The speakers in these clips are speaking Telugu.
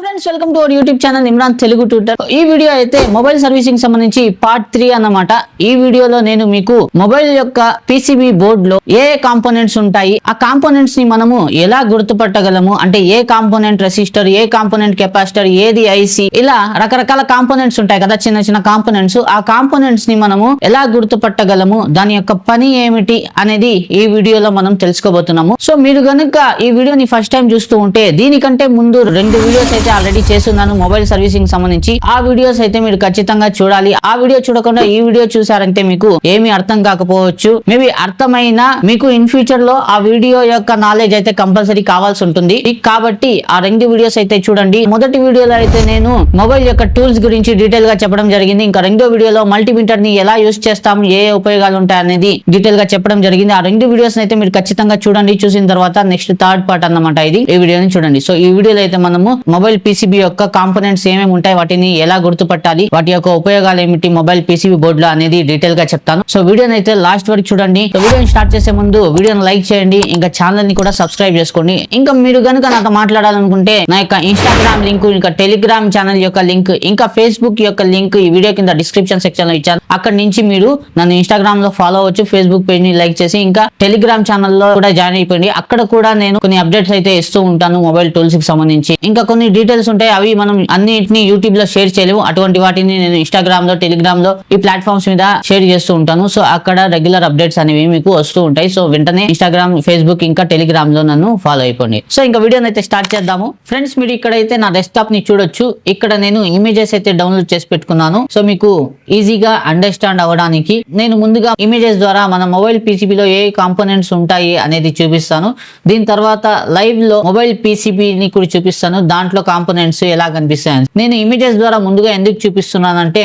Friends welcome to our YouTube channel Imran Telugu tutor. ఈ వీడియో అయితే మొబైల్ సర్వీసింగ్ సంబంధించి పార్ట్ 3 అన్నమాట. ఈ వీడియోలో నేను మీకు మొబైల్ యొక్క పీసీబీ బోర్డ్ లో ఏ కాంపోనెంట్స్ ఉంటాయి, ఆ కాంపోనెంట్స్ ని మనము ఎలా గుర్తుపట్టగలము, అంటే ఏ కాంపోనెంట్ రెసిస్టర్, ఏ కాంపోనెంట్ కెపాసిటర్, ఏది ఐసి, ఇలా రకరకాల కాంపోనెంట్స్ ఉంటాయి కదా, చిన్న చిన్న కాంపోనెంట్స్. ఆ కాంపోనెంట్స్ ని మనము ఎలా గుర్తుపట్టగలము, దాని యొక్క పని ఏమిటి అనేది ఈ వీడియోలో మనం తెలుసుకోబోతున్నాము. సో మీరు గనుక ఈ వీడియోని ఫస్ట్ టైం చూస్తూ ఉంటే దీనికంటే ముందు 2 వీడియోస్ అయితే ఆల్రెడీ చేస్తున్నాను మొబైల్ సర్వీసింగ్ సంబంధించి. ఆ వీడియోస్ అయితే మీరు ఖచ్చితంగా చూడాలి. ఆ వీడియో చూడకుండా ఈ వీడియో చూసారంటే మీకు ఏమీ అర్థం కాకపోవచ్చు. మేబీ అర్థమైనా మీకు ఇన్ ఫ్యూచర్ లో ఆ వీడియో యొక్క నాలెడ్జ్ అయితే కంపల్సరీ కావాల్సి ఉంటుంది. కాబట్టి ఆ 2 వీడియోస్ అయితే చూడండి. మొదటి వీడియోలో అయితే నేను మొబైల్ యొక్క టూల్స్ గురించి డీటెయిల్ గా చెప్పడం జరిగింది. ఇంకా 2వ వీడియోలో మల్టీమీటర్ ని ఎలా యూస్ చేస్తాం, ఏ ఉపయోగాలు ఉంటాయి అనేది డీటెయిల్ గా చెప్పడం జరిగింది. ఆ 2 వీడియోస్ అయితే మీరు ఖచ్చితంగా చూడండి. చూసిన తర్వాత నెక్స్ట్ థర్డ్ పార్ట్ అన్నమాట ఇది. ఈ వీడియోని చూడండి. సో ఈ వీడియోలో అయితే మనము మొబైల్ పీసీబీ యొక్క కాంపోనెంట్స్ ఏమేమి ఉంటాయి, వాటిని ఎలా గుర్తుపట్టాలి, వాటి యొక్క ఉపయోగాలు ఏమిటి మొబైల్ పీసీబీ బోర్డు లో అనేది డీటెయిల్ గా చెప్తాను. సో వీడియోని అయితే లాస్ట్ వరకు చూడండి. వీడియోని స్టార్ట్ చేసే ముందు వీడియోని లైక్ చేయండి, ఇంకా ఛానల్ ని కూడా సబ్స్క్రైబ్ చేసుకోండి. ఇంకా మీరు గనుక నాతో మాట్లాడాలనుకుంటే నా యొక్క ఇన్స్టాగ్రామ్ లింక్, ఇంకా టెలిగ్రామ్ ఛానల్ యొక్క లింక్, ఇంకా ఫేస్బుక్ యొక్క లింక్ ఈ వీడియో కింద డిస్క్రిప్షన్ సెక్షన్ లో ఇచ్చాను. అక్కడ నుంచి మీరు నన్ను ఇన్స్టాగ్రామ్ లో ఫాలో అవ్వచ్చు, ఫేస్బుక్ పేజ్ ని లైక్ చేసి ఇంకా టెలిగ్రామ్ ఛానల్ లో కూడా జాయిన్ అయిపోయింది. అక్కడ కూడా నేను కొన్ని అప్డేట్స్ అయితే ఇస్తూ ఉంటాను మొబైల్ టూల్స్ కి సంబంధించి. ఇంకా కొన్ని డీటెయిల్స్ ఉంటాయి, అవి మనం అన్నిటిని యూట్యూబ్ లో షేర్ చేయలేము. అటువంటి వాటిని నేను ఇన్స్టాగ్రామ్ లో, టెలిగ్రామ్ లో, ఈ ప్లాట్ఫామ్స్ మీద షేర్ చేస్తూ ఉంటాను. సో అక్కడ రెగ్యులర్ అప్డేట్స్ అనేవి మీకు వస్తూ ఉంటాయి. సో వెంటనే ఇన్స్టాగ్రామ్, ఫేస్బుక్ ఇంకా టెలిగ్రామ్ లో నన్ను ఫాలో అయిపోండి. సో ఇంకా వీడియోని అయితే స్టార్ట్ చేద్దాము. ఫ్రెండ్స్ మీరు ఇక్కడైతే నా డెస్క్టాప్ ని చూడొచ్చు. ఇక్కడ నేను ఇమేజెస్ అయితే డౌన్లోడ్ చేసి పెట్టుకున్నాను. సో మీకు ఈజీగా అండర్స్టాండ్ అవ్వడానికి నేను ముందుగా ఇమేజెస్ ద్వారా మన మొబైల్ పీసీబీలో ఏ కాంపోనెంట్స్ ఉంటాయి అనేది చూపిస్తాను. దీని తర్వాత లైవ్ లో మొబైల్ పీసీబీని కూడా చూపిస్తాను, దాంట్లో కాంపోనెంట్స్ ఎలా కనిపిస్తాయి. నేను ఇమేజెస్ ద్వారా ముందుగా ఎందుకు చూపిస్తున్నానంటే,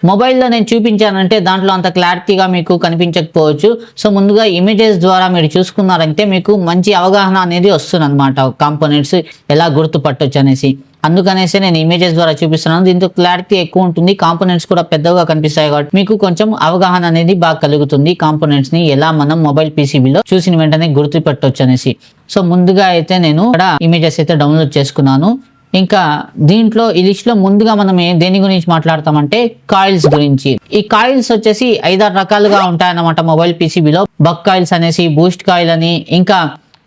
మొబైల్లో నేను చూపించానంటే దాంట్లో అంత క్లారిటీగా మీకు కనిపించకపోవచ్చు. సో ముందుగా ఇమేజెస్ ద్వారా మీరు చూసుకున్నారంటే మీకు మంచి అవగాహన అనేది వస్తుంది అనమాట, కాంపోనెంట్స్ ఎలా గుర్తుపట్టొచ్చు అనేసి. అందుకనేసి నేను ఇమేజెస్ ద్వారా చూపిస్తున్నాను. దీంతో క్లారిటీ ఎక్కువ ఉంటుంది, కాంపోనెంట్స్ కూడా పెద్దగా కనిపిస్తాయి కాబట్టి మీకు కొంచెం అవగాహన అనేది బాగా కలుగుతుంది, కాంపోనెంట్స్ ని ఎలా మనం మొబైల్ పీసీబీలో చూసిన వెంటనే గుర్తుపట్టొచ్చు అనేసి. సో ముందుగా అయితే నేను ఇక్కడ ఇమేజెస్ అయితే డౌన్లోడ్ చేసుకున్నాను. ఇంకా దీంట్లో ఈ లిస్ట్ లో ముందుగా మనం దేని గురించి మాట్లాడతామంటే కాయిల్స్ గురించి. ఈ కాయిల్స్ వచ్చేసి 5-6 రకాలుగా ఉంటాయన్నమాట మొబైల్ పీసీబీలో. బక్ కాయిల్స్ అనేసి, బూస్ట్ కాయిల్ అని, ఇంకా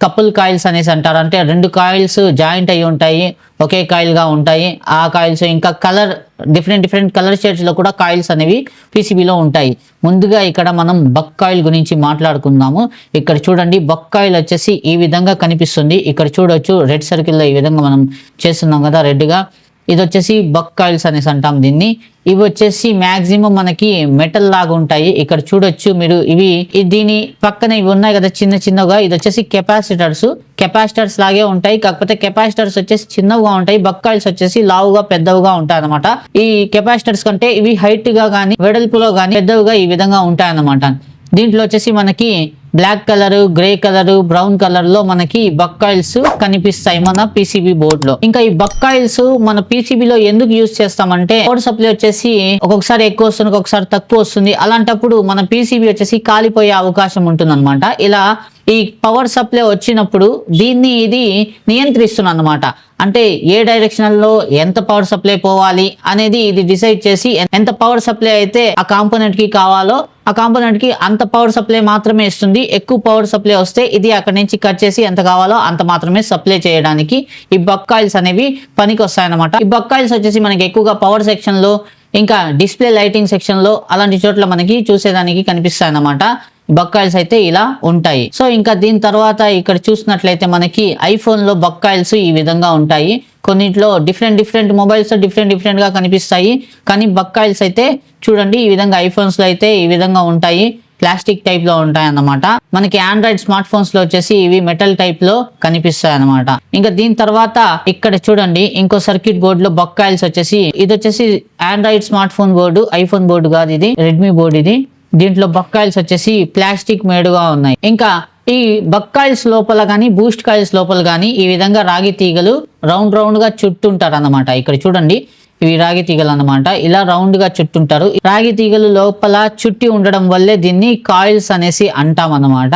కపుల్ కాయిల్స్ అనేసి అంటారు. అంటే 2 కాయిల్స్ జాయింట్ అయి ఉంటాయి, ఒకే కాయిల్ గా ఉంటాయి ఆ కాయిల్స్. ఇంకా కలర్ డిఫరెంట్ కలర్ షేడ్స్ లో కూడా కాయిల్స్ అనేవి పీసీబీలో ఉంటాయి. ముందుగా ఇక్కడ మనం బక్ కాయిల్ గురించి మాట్లాడుకుందాము. ఇక్కడ చూడండి, బక్ కాయిల్ వచ్చేసి ఈ విధంగా కనిపిస్తుంది. ఇక్కడ చూడొచ్చు రెడ్ సర్కిల్ లో ఈ విధంగా మనం చేస్తున్నాం కదా రెడ్ గా. ఇది వచ్చేసి బక్ కాయిల్స్ అనేసి అంటాం దీన్ని. ఇవి వచ్చేసి మాక్సిమం మనకి మెటల్ లాగా ఉంటాయి. ఇక్కడ చూడొచ్చు మీరు, దీని పక్కన ఇవి ఉన్నాయి కదా చిన్నగా, ఇది వచ్చేసి కెపాసిటర్స్ లాగే ఉంటాయి. కాకపోతే కెపాసిటర్స్ వచ్చేసి చిన్నగా ఉంటాయి, బక్ కాయిల్స్ వచ్చేసి లావుగా పెద్దవిగా ఉంటాయి అనమాట. ఈ కెపాసిటర్స్ కంటే ఇవి హైట్ గా గానీ వెడల్పులో గానీ పెద్దవిగా ఈ విధంగా ఉంటాయి అన్నమాట. దీంట్లో వచ్చేసి మనకి black colour, grey colour, brown colour లో మనకి బక్ కాయిల్స్ కనిపిస్తాయి మన పీసీబీ బోర్డ్ లో. ఇంకా ఈ బక్ కాయిల్స్ మన పీసీబీలో ఎందుకు యూజ్ చేస్తామంటే, పవర్ సప్లై వచ్చేసి ఒక్కొక్కసారి ఎక్కువ వస్తుంది, ఒక్కొక్కసారి తక్కువ వస్తుంది. అలాంటప్పుడు మన పీసీబీ వచ్చేసి కాలిపోయే అవకాశం ఉంటుంది అనమాట. ఇలా ఈ పవర్ సప్లై వచ్చినప్పుడు దీన్ని ఇది నియంత్రిస్తుంది అనమాట. అంటే ఏ డైరెక్షన్ లో ఎంత పవర్ సప్లై పోవాలి అనేది ఇది డిసైడ్ చేసి, ఎంత పవర్ సప్లై అయితే ఆ కాంపోనెంట్ కి కావాలో ఆ కాంపోనెంట్ కి అంత పవర్ సప్లై మాత్రమే ఇస్తుంది. ఎక్కువ పవర్ సప్లై వస్తే ఇది అక్కడ నుంచి కట్ చేసి ఎంత కావాలో అంత మాత్రమే సప్లై చేయడానికి ఈ బక్ కాయిల్స్ అనేవి పనికి వస్తాయన్నమాట. ఈ బక్ కాయిల్స్ వచ్చేసి మనకి ఎక్కువగా పవర్ సెక్షన్ లో, ఇంకా డిస్ప్లే లైటింగ్ సెక్షన్ లో, అలాంటి చోట్ల మనకి చూసేదానికి కనిపిస్తాయి అన్నమాట. బక్ కాయిల్స్ అయితే ఇలా ఉంటాయి. సో ఇంకా దీని తర్వాత ఇక్కడ చూసినట్లయితే మనకి ఐఫోన్ లో బక్ కాయిల్స్ ఈ విధంగా ఉంటాయి. కొన్నిట్లో డిఫరెంట్ మొబైల్స్ డిఫరెంట్ గా కనిపిస్తాయి. కానీ బక్ కాయిల్స్ అయితే చూడండి ఈ విధంగా ఐఫోన్స్ లో అయితే ఈ విధంగా ఉంటాయి, ప్లాస్టిక్ టైప్ లో ఉంటాయి అన్నమాట. మనకి ఆండ్రాయిడ్ స్మార్ట్ ఫోన్స్ లో వచ్చేసి ఇవి మెటల్ టైప్ లో కనిపిస్తాయి అన్నమాట. ఇంకా దీని తర్వాత ఇక్కడ చూడండి ఇంకో సర్క్యూట్ బోర్డు లో బక్ కాయిల్స్ వచ్చేసి, ఇది వచ్చేసి Android smart phone board, iPhone board కాదు, ఇది రెడ్మీ బోర్డు ఇది. దీంట్లో బక్ కాయిల్స్ వచ్చేసి ప్లాస్టిక్ మేడుగా ఉన్నాయి. ఇంకా ఈ బక్ కాయిల్స్ లోపల కానీ, బూస్ట్ కాయిల్స్ లోపల కానీ ఈ విధంగా రాగి తీగలు రౌండ్ గా చుట్టుంటారు అన్నమాట. ఇక్కడ చూడండి ఇవి రాగి తీగలు అన్నమాట, ఇలా రౌండ్ గా చుట్టుంటారు. రాగి తీగలు లోపల చుట్టి ఉండడం వల్లే దీన్ని కాయిల్స్ అనేసి అంటాం అన్నమాట.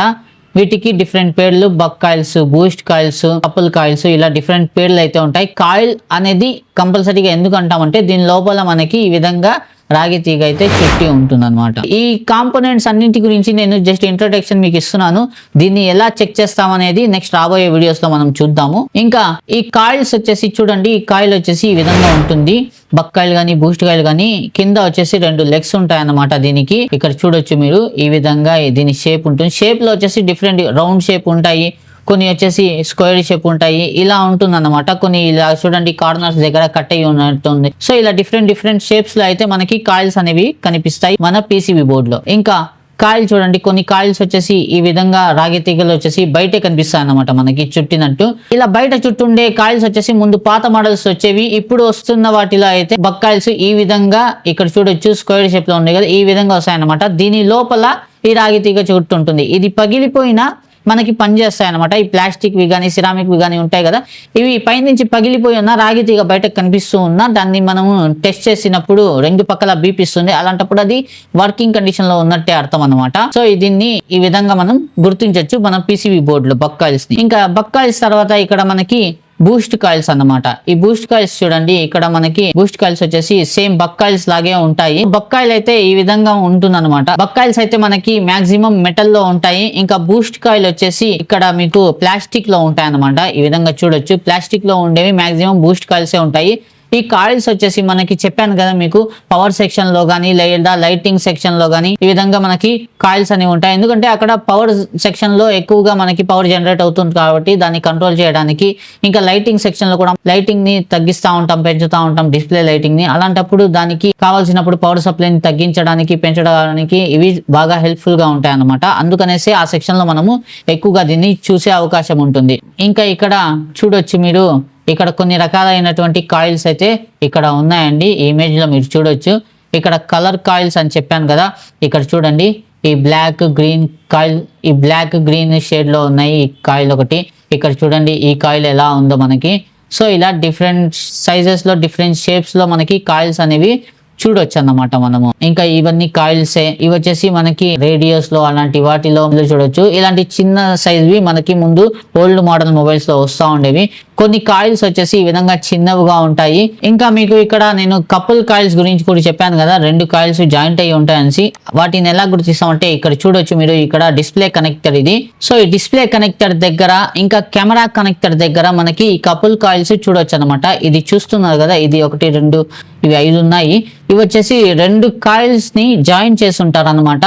వీటికి డిఫరెంట్ పేర్లు buck coils, boost coils, couple coils ఇలా డిఫరెంట్ పేర్లు అయితే ఉంటాయి. కాయిల్ అనేది కంపల్సరీగా ఎందుకు అంటామంటే దీని లోపల మనకి ఈ విధంగా రాగి తీగ అయితే చుట్టి ఉంటుంది అనమాట. ఈ కాంపోనెంట్స్ అన్నింటి గురించి నేను జస్ట్ ఇంట్రొడక్షన్ మీకు ఇస్తున్నాను. దీన్ని ఎలా చెక్ చేస్తామనేది నెక్స్ట్ రాబోయే వీడియోస్ లో మనం చూద్దాము. ఇంకా ఈ కాయిల్స్ వచ్చేసి చూడండి, ఈ కాయిల్ వచ్చేసి ఈ విధంగా ఉంటుంది. బక్ కాయిల్ కానీ బూస్ట్ కాయిల్ కానీ కింద వచ్చేసి 2 లెగ్స్ ఉంటాయి అన్నమాట. దీనికి ఇక్కడ చూడొచ్చు మీరు, ఈ విధంగా దీని షేప్ ఉంటుంది. షేప్ లో వచ్చేసి డిఫరెంట్ రౌండ్ షేప్ ఉంటాయి, కొన్ని వచ్చేసి స్క్వేర్ షేప్ ఉంటాయి, ఇలా ఉంటుంది అన్నమాట. కొన్ని ఇలా చూడండి కార్నర్స్ దగ్గర కట్ అయ్యి ఉన్నట్టుంది. సో ఇలా డిఫరెంట్ షేప్స్ లో అయితే మనకి కాయిల్స్ అనేవి కనిపిస్తాయి మన పీసీబీ బోర్డ్ లో. ఇంకా కాయిల్ చూడండి, కొన్ని కాయిల్స్ వచ్చేసి ఈ విధంగా రాగి తీగలు వచ్చేసి బయటే కనిపిస్తాయి అన్నమాట మనకి చుట్టినట్టు. ఇలా బయట చుట్టుండే కాయిల్స్ వచ్చేసి ముందు పాత మోడల్స్ వచ్చేవి. ఇప్పుడు వస్తున్న వాటిలో అయితే బక్ కాయిల్స్ ఈ విధంగా ఇక్కడ చూడొచ్చు స్క్వేర్ షేప్ లో ఉన్నాయి కదా, ఈ విధంగా వస్తాయి అన్నమాట. దీని లోపల ఈ రాగి తీగ చుట్టుంటుంది. ఇది పగిలిపోయినా మనకి పనిచేస్తాయి అనమాట. ఈ ప్లాస్టిక్ వి కానీ సిరామిక్ వి కానీ ఉంటాయి కదా, ఇవి పైనుంచి పగిలిపోయి ఉన్న రాగి తీగ బయటకు కనిపిస్తూ ఉన్నా దాన్ని మనము టెస్ట్ చేసినప్పుడు 2 పక్కల బీప్ ఇస్తుంది. అలాంటప్పుడు అది వర్కింగ్ కండిషన్ లో ఉన్నట్టే అర్థం అనమాట. సో దీన్ని ఈ విధంగా మనం గుర్తించవచ్చు మన పీసీబీ బోర్డు లో బక్ కాయిల్స్ ని. ఇంకా బక్ కాయిల్స్ తర్వాత ఇక్కడ మనకి బూస్ట్ కాయిల్స్ అన్నమాట. ఈ బూస్ట్ కాయిల్స్ చూడండి, ఇక్కడ మనకి బూస్ట్ కాయిల్స్ వచ్చేసి సేమ్ బక్ కాయిల్స్ లాగే ఉంటాయి. బక్ కాయిల్ అయితే ఈ విధంగా ఉంటుంది అనమాట. బక్ కాయిల్స్ అయితే మనకి మాక్సిమం మెటల్ లో ఉంటాయి. ఇంకా బూస్ట్ కాయిల్ వచ్చేసి ఇక్కడ మీకు ప్లాస్టిక్ లో ఉంటాయి అనమాట. ఈ విధంగా చూడొచ్చు, ప్లాస్టిక్ లో ఉండేవి మాక్సిమం బూస్ట్ కాయిల్సే ఉంటాయి. ఈ కాయిల్స్ వచ్చేసి మనకి చెప్పాను కదా మీకు, పవర్ సెక్షన్ లో కానీ లేదా లైటింగ్ సెక్షన్ లో కానీ ఈ విధంగా మనకి కాయిల్స్ అనేవి ఉంటాయి. ఎందుకంటే అక్కడ పవర్ సెక్షన్ లో ఎక్కువగా మనకి పవర్ జనరేట్ అవుతుంది కాబట్టి దాన్ని కంట్రోల్ చేయడానికి. ఇంకా లైటింగ్ సెక్షన్ లో కూడా లైటింగ్ ని తగ్గిస్తూ ఉంటాం, పెంచుతూ ఉంటాం డిస్ప్లే లైటింగ్ ని. అలాంటప్పుడు దానికి కావాల్సినప్పుడు పవర్ సప్లైని తగ్గించడానికి పెంచడానికి ఇవి బాగా హెల్ప్ఫుల్ గా ఉంటాయి అన్నమాట. అందుకనేసి ఆ సెక్షన్ లో మనము ఎక్కువగా దీన్ని చూసే అవకాశం ఉంటుంది. ఇంకా ఇక్కడ చూడొచ్చు మీరు, ఇక్కడ కొన్ని రకాలైనటువంటి కాయిల్స్ అయితే ఇక్కడ ఉన్నాయండి. ఈ ఇమేజ్ లో మీరు చూడొచ్చు. ఇక్కడ కలర్ కాయిల్స్ అని చెప్పాను కదా, ఇక్కడ చూడండి ఈ బ్లాక్ గ్రీన్ కాయిల్, ఈ బ్లాక్ గ్రీన్ షేడ్ లో ఉన్నాయి ఈ కాయిల్ ఒకటి. ఇక్కడ చూడండి ఈ కాయిల్ ఎలా ఉందో మనకి. సో ఇలా డిఫరెంట్ సైజెస్ లో డిఫరెంట్ షేప్స్ లో మనకి కాయిల్స్ అనేవి చూడొచ్చు అన్నమాట మనము. ఇంకా ఇవన్నీ కాయిల్సే. ఇవి వచ్చేసి మనకి రేడియోస్ లో అలాంటి వాటిలో చూడొచ్చు. ఇలాంటి చిన్న సైజ్వి మనకి ముందు ఓల్డ్ మోడల్ మొబైల్స్ లో వస్తూ ఉండేవి. కొన్ని కాయిల్స్ వచ్చేసి ఈ విధంగా చిన్నవిగా ఉంటాయి. ఇంకా మీకు ఇక్కడ నేను కపుల్ కాయిల్స్ గురించి కూడా చెప్పాను కదా, 2 కాయిల్స్ జాయింట్ అయ్యి ఉంటాయని. వాటిని ఎలా గుర్తిస్తామంటే ఇక్కడ చూడొచ్చు మీరు, ఇక్కడ డిస్ప్లే కనెక్టర్ ఇది. సో ఈ డిస్ప్లే కనెక్టర్ దగ్గర ఇంకా కెమెరా కనెక్టర్ దగ్గర మనకి ఈ కపుల్ కాయిల్స్ చూడొచ్చు అనమాట. ఇది చూస్తున్నారు కదా, ఇది 1 2 ఇవి 5 ఉన్నాయి. ఇవి వచ్చేసి 2 కాయిల్స్ ని జాయిన్ చేసి ఉంటారు అనమాట.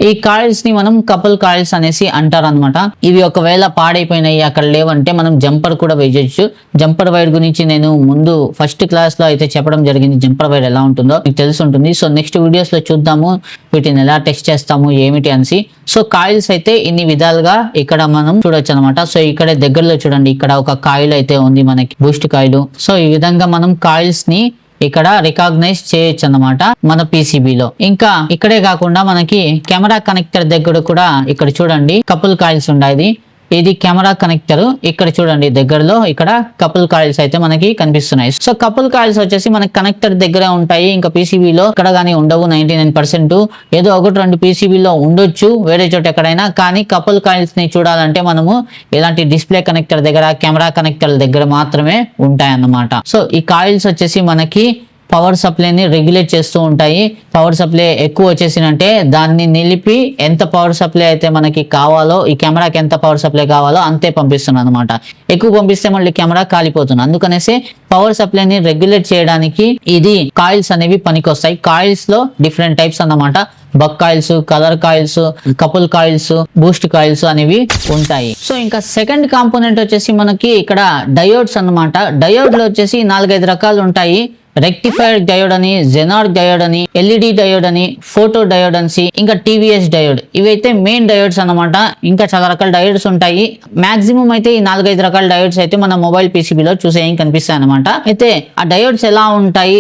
ఈ కాయిల్స్ ని మనం కపుల్ కాయిల్స్ అనేసి అంటారు అనమాట. ఇవి ఒకవేళ పాడైపోయినాయి అక్కడ లేవంటే మనం జంపర్ కూడా వేయచ్చు. జంపర్ వైర్ గురించి నేను ముందు ఫస్ట్ క్లాస్ లో అయితే చెప్పడం జరిగింది, జంపర్ వైర్ ఎలా ఉంటుందో మీకు తెలిసి ఉంటుంది. సో నెక్స్ట్ వీడియోస్ లో చూద్దాము వీటిని ఎలా టెస్ట్ చేస్తాము ఏమిటి అనేసి. సో కాయిల్స్ అయితే ఇన్ని విధాలుగా ఇక్కడ మనం చూడొచ్చు అనమాట. సో ఇక్కడ దగ్గరలో చూడండి, ఇక్కడ ఒక కాయిల్ అయితే ఉంది మనకి, బూస్ట్ కాయిల్. సో ఈ విధంగా మనం కాయిల్స్ ని ఇక్కడ రికాగ్నైజ్ చేయొచ్చు అన్నమాట మన పీసీబీలో. ఇంకా ఇక్కడే కాకుండా మనకి కెమెరా కనెక్టర్ దగ్గర కూడా ఇక్కడ చూడండి కపుల్ కాయిల్స్ ఉన్నాయి. ఇది కెమెరా కనెక్టర్. ఇక్కడ చూడండి దగ్గరలో ఇక్కడ కపుల్ కాయిల్స్ అయితే మనకి కనిపిస్తున్నాయి. సో కపుల్ కాయిల్స్ వచ్చేసి మనకి కనెక్టర్ దగ్గర ఉంటాయి. ఇంకా పీసీబీలో ఇక్కడ కానీ ఉండవు. 99% ఏదో 1-2 పీసీబీలో ఉండొచ్చు వేరే చోట ఎక్కడైనా. కానీ కపుల్ కాయిల్స్ ని చూడాలంటే మనము ఇలాంటి డిస్ప్లే కనెక్టర్ దగ్గర, కెమెరా కనెక్టర్ దగ్గర మాత్రమే ఉంటాయి అన్నమాట. సో ఈ కాయిల్స్ వచ్చేసి మనకి పవర్ సప్లైని రెగ్యులేట్ చేస్తూ ఉంటాయి. పవర్ సప్లై ఎక్కువ వచ్చేసినంటే దాన్ని నిలిపి ఎంత పవర్ సప్లై అయితే మనకి కావాలో, ఈ కెమెరాకి ఎంత పవర్ సప్లై కావాలో అంతే పంపిస్తున్నాను అనమాట. ఎక్కువ పంపిస్తే మళ్ళీ కెమెరా కాలిపోతుంది. అందుకనేసి పవర్ సప్లైని రెగ్యులేట్ చేయడానికి ఇది కాయిల్స్ అనేవి పనికొస్తాయి. కాయిల్స్ లో డిఫరెంట్ టైప్స్ అన్నమాట. Buck coils, colour coils, couple coils, boost coils అనేవి ఉంటాయి. సో ఇంకా సెకండ్ కాంపోనెంట్ వచ్చేసి మనకి ఇక్కడ డయోడ్స్ అన్నమాట. డయోడ్ లో వచ్చేసి 4-5 రకాలు ఉంటాయి. రెక్టిఫైర్ డయోడ్ అని, జెనార్ డయోడ్ అని, ఎల్ఈడి డయోడ్ అని, ఫోటో డయోడ్ అని, ఇంకా టీవీఎస్ డయోడ్. ఇవైతే మెయిన్ డయోడ్స్ అన్నమాట. ఇంకా చాలా రకాల డయోడ్స్ ఉంటాయి. మాక్సిమం అయితే ఈ 4-5 రకాల డయోడ్స్ అయితే మన మొబైల్ పీసీబీలో చూసే కనిపిస్తాయి అనమాట. అయితే ఆ డయోడ్స్ ఎలా ఉంటాయి,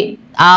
ఆ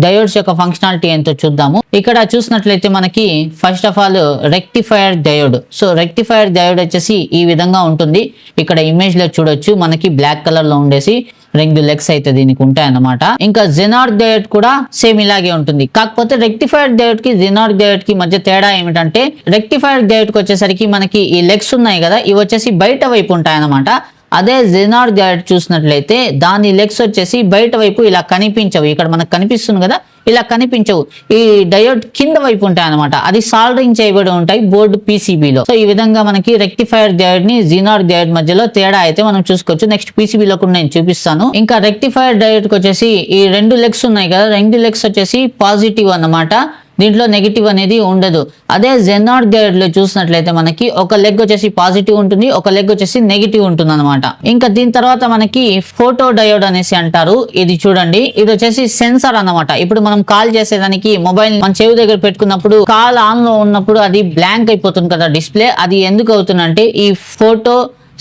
డయోడ్స్ యొక్క ఫంక్షనాలిటీ ఏంటో చూద్దాము. ఇక్కడ చూసినట్లయితే మనకి first of all rectifier diode. So rectifier diode వచ్చేసి ఈ విధంగా ఉంటుంది. ఇక్కడ ఇమేజ్ లో చూడొచ్చు మనకి బ్లాక్ కలర్ లో ఉండేసి రెండు లెగ్స్ అయితే దీనికి ఉంటాయి అన్నమాట. ఇంకా జెనార్క్ డయోడ్ కూడా సేమ్ ఇలాగే ఉంటుంది. కాకపోతే రెక్టిఫైడ్ డయోడ్ కి జెనార్క్ డయోడ్ కి మధ్య తేడా ఏమిటంటే రెక్టిఫైడ్ డయోడ్ కి వచ్చేసరికి మనకి ఈ లెగ్స్ ఉన్నాయి కదా, ఇవి వచ్చేసి బయట వైపు ఉంటాయి అన్నమాట. అదే జెనార్క్ డయోడ్ చూసినట్లయితే దాని లెగ్స్ వచ్చేసి బయట వైపు ఇలా కనిపించవు. ఇక్కడ మనకు కనిపిస్తుంది కదా, ఇలా కనిపించవు. ఈ డయోడ్ కింద వైపు ఉంటాయి అనమాట. అది సాల్డరింగ్ చేయబడి ఉంటాయి బోర్డు పీసీబీలో. సో ఈ విధంగా మనకి రెక్టిఫైర్ డయోడ్ ని జెనార్క్ డయోడ్ మధ్యలో తేడా అయితే మనం చూసుకోవచ్చు. నెక్స్ట్ పీసీబీలో కూడా నేను చూపిస్తాను. ఇంకా రెక్టిఫైర్ డయోడ్ కి వచ్చేసి ఈ రెండు లెగ్స్ ఉన్నాయి కదా, రెండు లెగ్స్ వచ్చేసి పాజిటివ్ అన్నమాట, దీంట్లో నెగిటివ్ అనేది ఉండదు. అదే జెనార్క్ డయోడ్ లో చూసినట్లయితే మనకి ఒక లెగ్ వచ్చేసి పాజిటివ్ ఉంటుంది, ఒక లెగ్ వచ్చేసి నెగిటివ్ ఉంటుంది అనమాట. ఇంకా దీని తర్వాత మనకి ఫోటో డయోడ్ అనేసి అంటారు. ఇది చూడండి, ఇది వచ్చేసి సెన్సార్ అన్నమాట. ఇప్పుడు మనం కాల్ చేసేదానికి మొబైల్ మన చెవి దగ్గర పెట్టుకున్నప్పుడు కాల్ ఆన్ లో ఉన్నప్పుడు అది బ్లాంక్ అయిపోతుంది కదా డిస్ప్లే. అది ఎందుకు అవుతుందంటే ఈ ఫోటో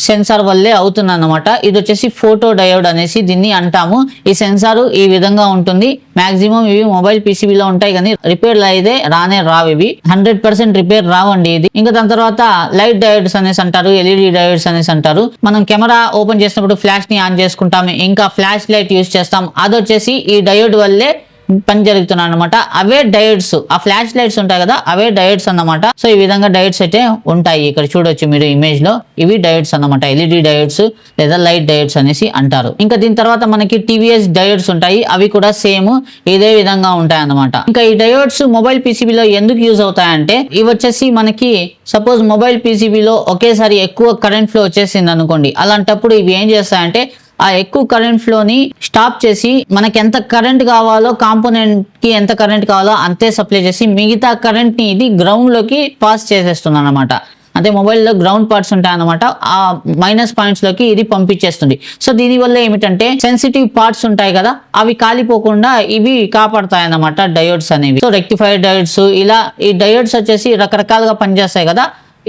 సెన్సార్ వల్లే అవుతుంది అన్నమాట. ఇది వచ్చేసి ఫోటో డయోడ్ అనేసి దీన్ని అంటాము. ఈ సెన్సార్ ఈ విధంగా ఉంటుంది. మాక్సిమం ఇవి మొబైల్ పీసీబీలో ఉంటాయి, కానీ రిపేర్ అయితే రావు. ఇవి 100% రిపేర్ రావండి ఇది. ఇంకా దాని తర్వాత లైట్ డయోడ్స్ అనేసి అంటారు, ఎల్ఈడి డయోడ్స్ అనేసి అంటారు. మనం కెమెరా ఓపెన్ చేసినప్పుడు ఫ్లాష్ ని ఆన్ చేసుకుంటాము, ఇంకా ఫ్లాష్ లైట్ యూజ్ చేస్తాం. అది వచ్చేసి ఈ డయోడ్ వల్లే పని జరుగుతున్నాయి అనమాట. అవే డయోడ్స్, ఆ ఫ్లాష్ లైట్స్ ఉంటాయి కదా, అవే డయోడ్స్ అన్నమాట. సో ఈ విధంగా డయోడ్స్ అయితే ఉంటాయి. ఇక్కడ చూడొచ్చు మీరు ఇమేజ్ లో, ఇవి డయోడ్స్ అన్నమాట. ఎల్ఈడి డయోడ్స్ లేదా లైట్ డయోడ్స్ అనేసి అంటారు. ఇంకా దీని తర్వాత మనకి టీవీఎస్ డయోడ్స్ ఉంటాయి, అవి కూడా సేమ్ ఇదే విధంగా ఉంటాయి అన్నమాట. ఇంకా ఈ డయోడ్స్ మొబైల్ పీసీబీలో ఎందుకు యూజ్ అవుతాయంటే, ఇవి వచ్చేసి మనకి సపోజ్ మొబైల్ పీసీబీలో ఒకేసారి ఎక్కువ కరెంట్ ఫ్లో వచ్చేసింది అనుకోండి, అలాంటప్పుడు ఇవి ఏం చేస్తాయంటే ఆ ఎక్కువ కరెంట్ ఫ్లోని స్టాప్ చేసి మనకి ఎంత కరెంట్ కావాలో, కాంపోనెంట్ కి ఎంత కరెంట్ కావాలో అంతే సప్లై చేసి మిగతా కరెంట్ ని ఇది గ్రౌండ్ లోకి పాస్ చేసేస్తుంది అనమాట. అంటే మొబైల్లో గ్రౌండ్ పార్ట్స్ ఉంటాయి అనమాట, ఆ మైనస్ పాయింట్స్ లోకి ఇది పంపించేస్తుంది. సో దీని వల్ల ఏమిటంటే సెన్సిటివ్ పార్ట్స్ ఉంటాయి కదా, అవి కాలిపోకుండా ఇవి కాపాడతాయి అన్నమాట డయోడ్స్ అనేవి. సో రెక్టిఫైడ్ డయోడ్స్, ఇలా ఈ డయోడ్స్ వచ్చేసి రకరకాలుగా పనిచేస్తాయి కదా.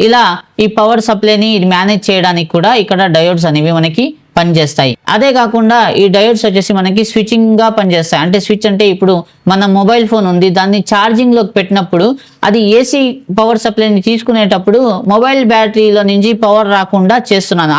ఇలా ఈ పవర్ సప్లైని ఇది మేనేజ్ చేయడానికి కూడా ఇక్కడ డయోడ్స్ అనేవి మనకి పనిచేస్తాయి. అదే కాకుండా ఈ డయోడ్స్ వచ్చేసి మనకి స్విచ్చింగ్ గా పనిచేస్తాయి. అంటే స్విచ్ అంటే ఇప్పుడు మన మొబైల్ ఫోన్ ఉంది, దాన్ని ఛార్జింగ్ లోకి పెట్టినప్పుడు అది ఏసీ పవర్ సప్లైని తీసుకునేటప్పుడు మొబైల్ బ్యాటరీలో నుంచి పవర్ రాకుండా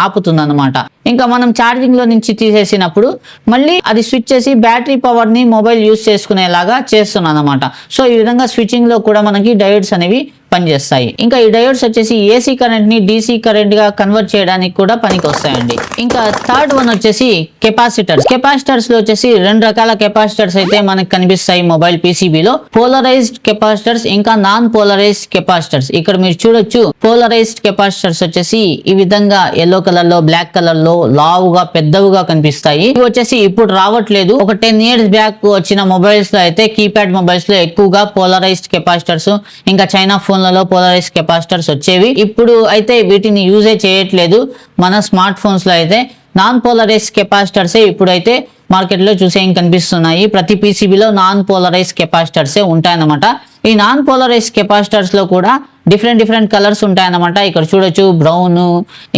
ఆపుతుంది అనమాట. ఇంకా మనం ఛార్జింగ్ లో నుంచి తీసేసినప్పుడు మళ్ళీ అది స్విచ్ చేసి బ్యాటరీ పవర్ ని మొబైల్ యూజ్ చేసుకునేలాగా చేస్తున్నాను అనమాట. సో ఈ విధంగా స్విచ్చింగ్ లో కూడా మనకి డయోడ్స్ అనేవి పనిచేస్తాయి. ఇంకా ఈ డయోడ్స్ వచ్చేసి ఏసీ కరెంట్ ని డీసీ కరెంట్ గా కన్వర్ట్ చేయడానికి కూడా పనికి వస్తాయండి. ఇంకా థర్డ్ వన్ వచ్చేసి కెపాసిటర్స్. కెపాసిటర్స్ లో వచ్చేసి రెండు రకాల కెపాసిటర్స్ అయితే మనకు కనిపిస్తాయి మొబైల్ పీసీబీలో. పోలరైజ్డ్ కెపాసిటర్స్, ఇంకా నాన్ పోలరైజ్డ్ కెపాసిటర్స్. ఇక్కడ మీరు చూడొచ్చు, పోలరైజ్డ్ కెపాసిటర్స్ వచ్చేసి ఈ విధంగా ఎల్లో కలర్ లో, బ్లాక్ కలర్ లో లావుగా పెద్దవిగా కనిపిస్తాయి. ఇవి వచ్చేసి ఇప్పుడు రావట్లేదు. ఒక 10 years బ్యాక్ వచ్చిన మొబైల్స్ లో అయితే, కీప్యాడ్ మొబైల్స్ లో ఎక్కువగా పోలరైజ్డ్ కెపాసిటర్స్, ఇంకా చైనా ఫోన్లలో పోలరైజ్డ్ కెపాసిటర్స్ వచ్చేవి. ఇప్పుడు అయితే వీటిని యూజే చేయట్లేదు. మన స్మార్ట్ ఫోన్స్ లో అయితే నాన్ పోలరైజ్డ్ కెపాసిటర్సే ఇప్పుడైతే మార్కెట్ లో చూసేం కనిపిస్తున్నాయి. ప్రతి పీసీబీలో నాన్ పోలరైజ్డ్ కెపాసిటర్సే ఉంటాయన్నమాట. ఈ నాన్ పోలరైజ్డ్ కెపాసిటర్స్ లో కూడా డిఫరెంట్ కలర్స్ ఉంటాయన్నమాట. ఇక్కడ చూడొచ్చు, బ్రౌన్,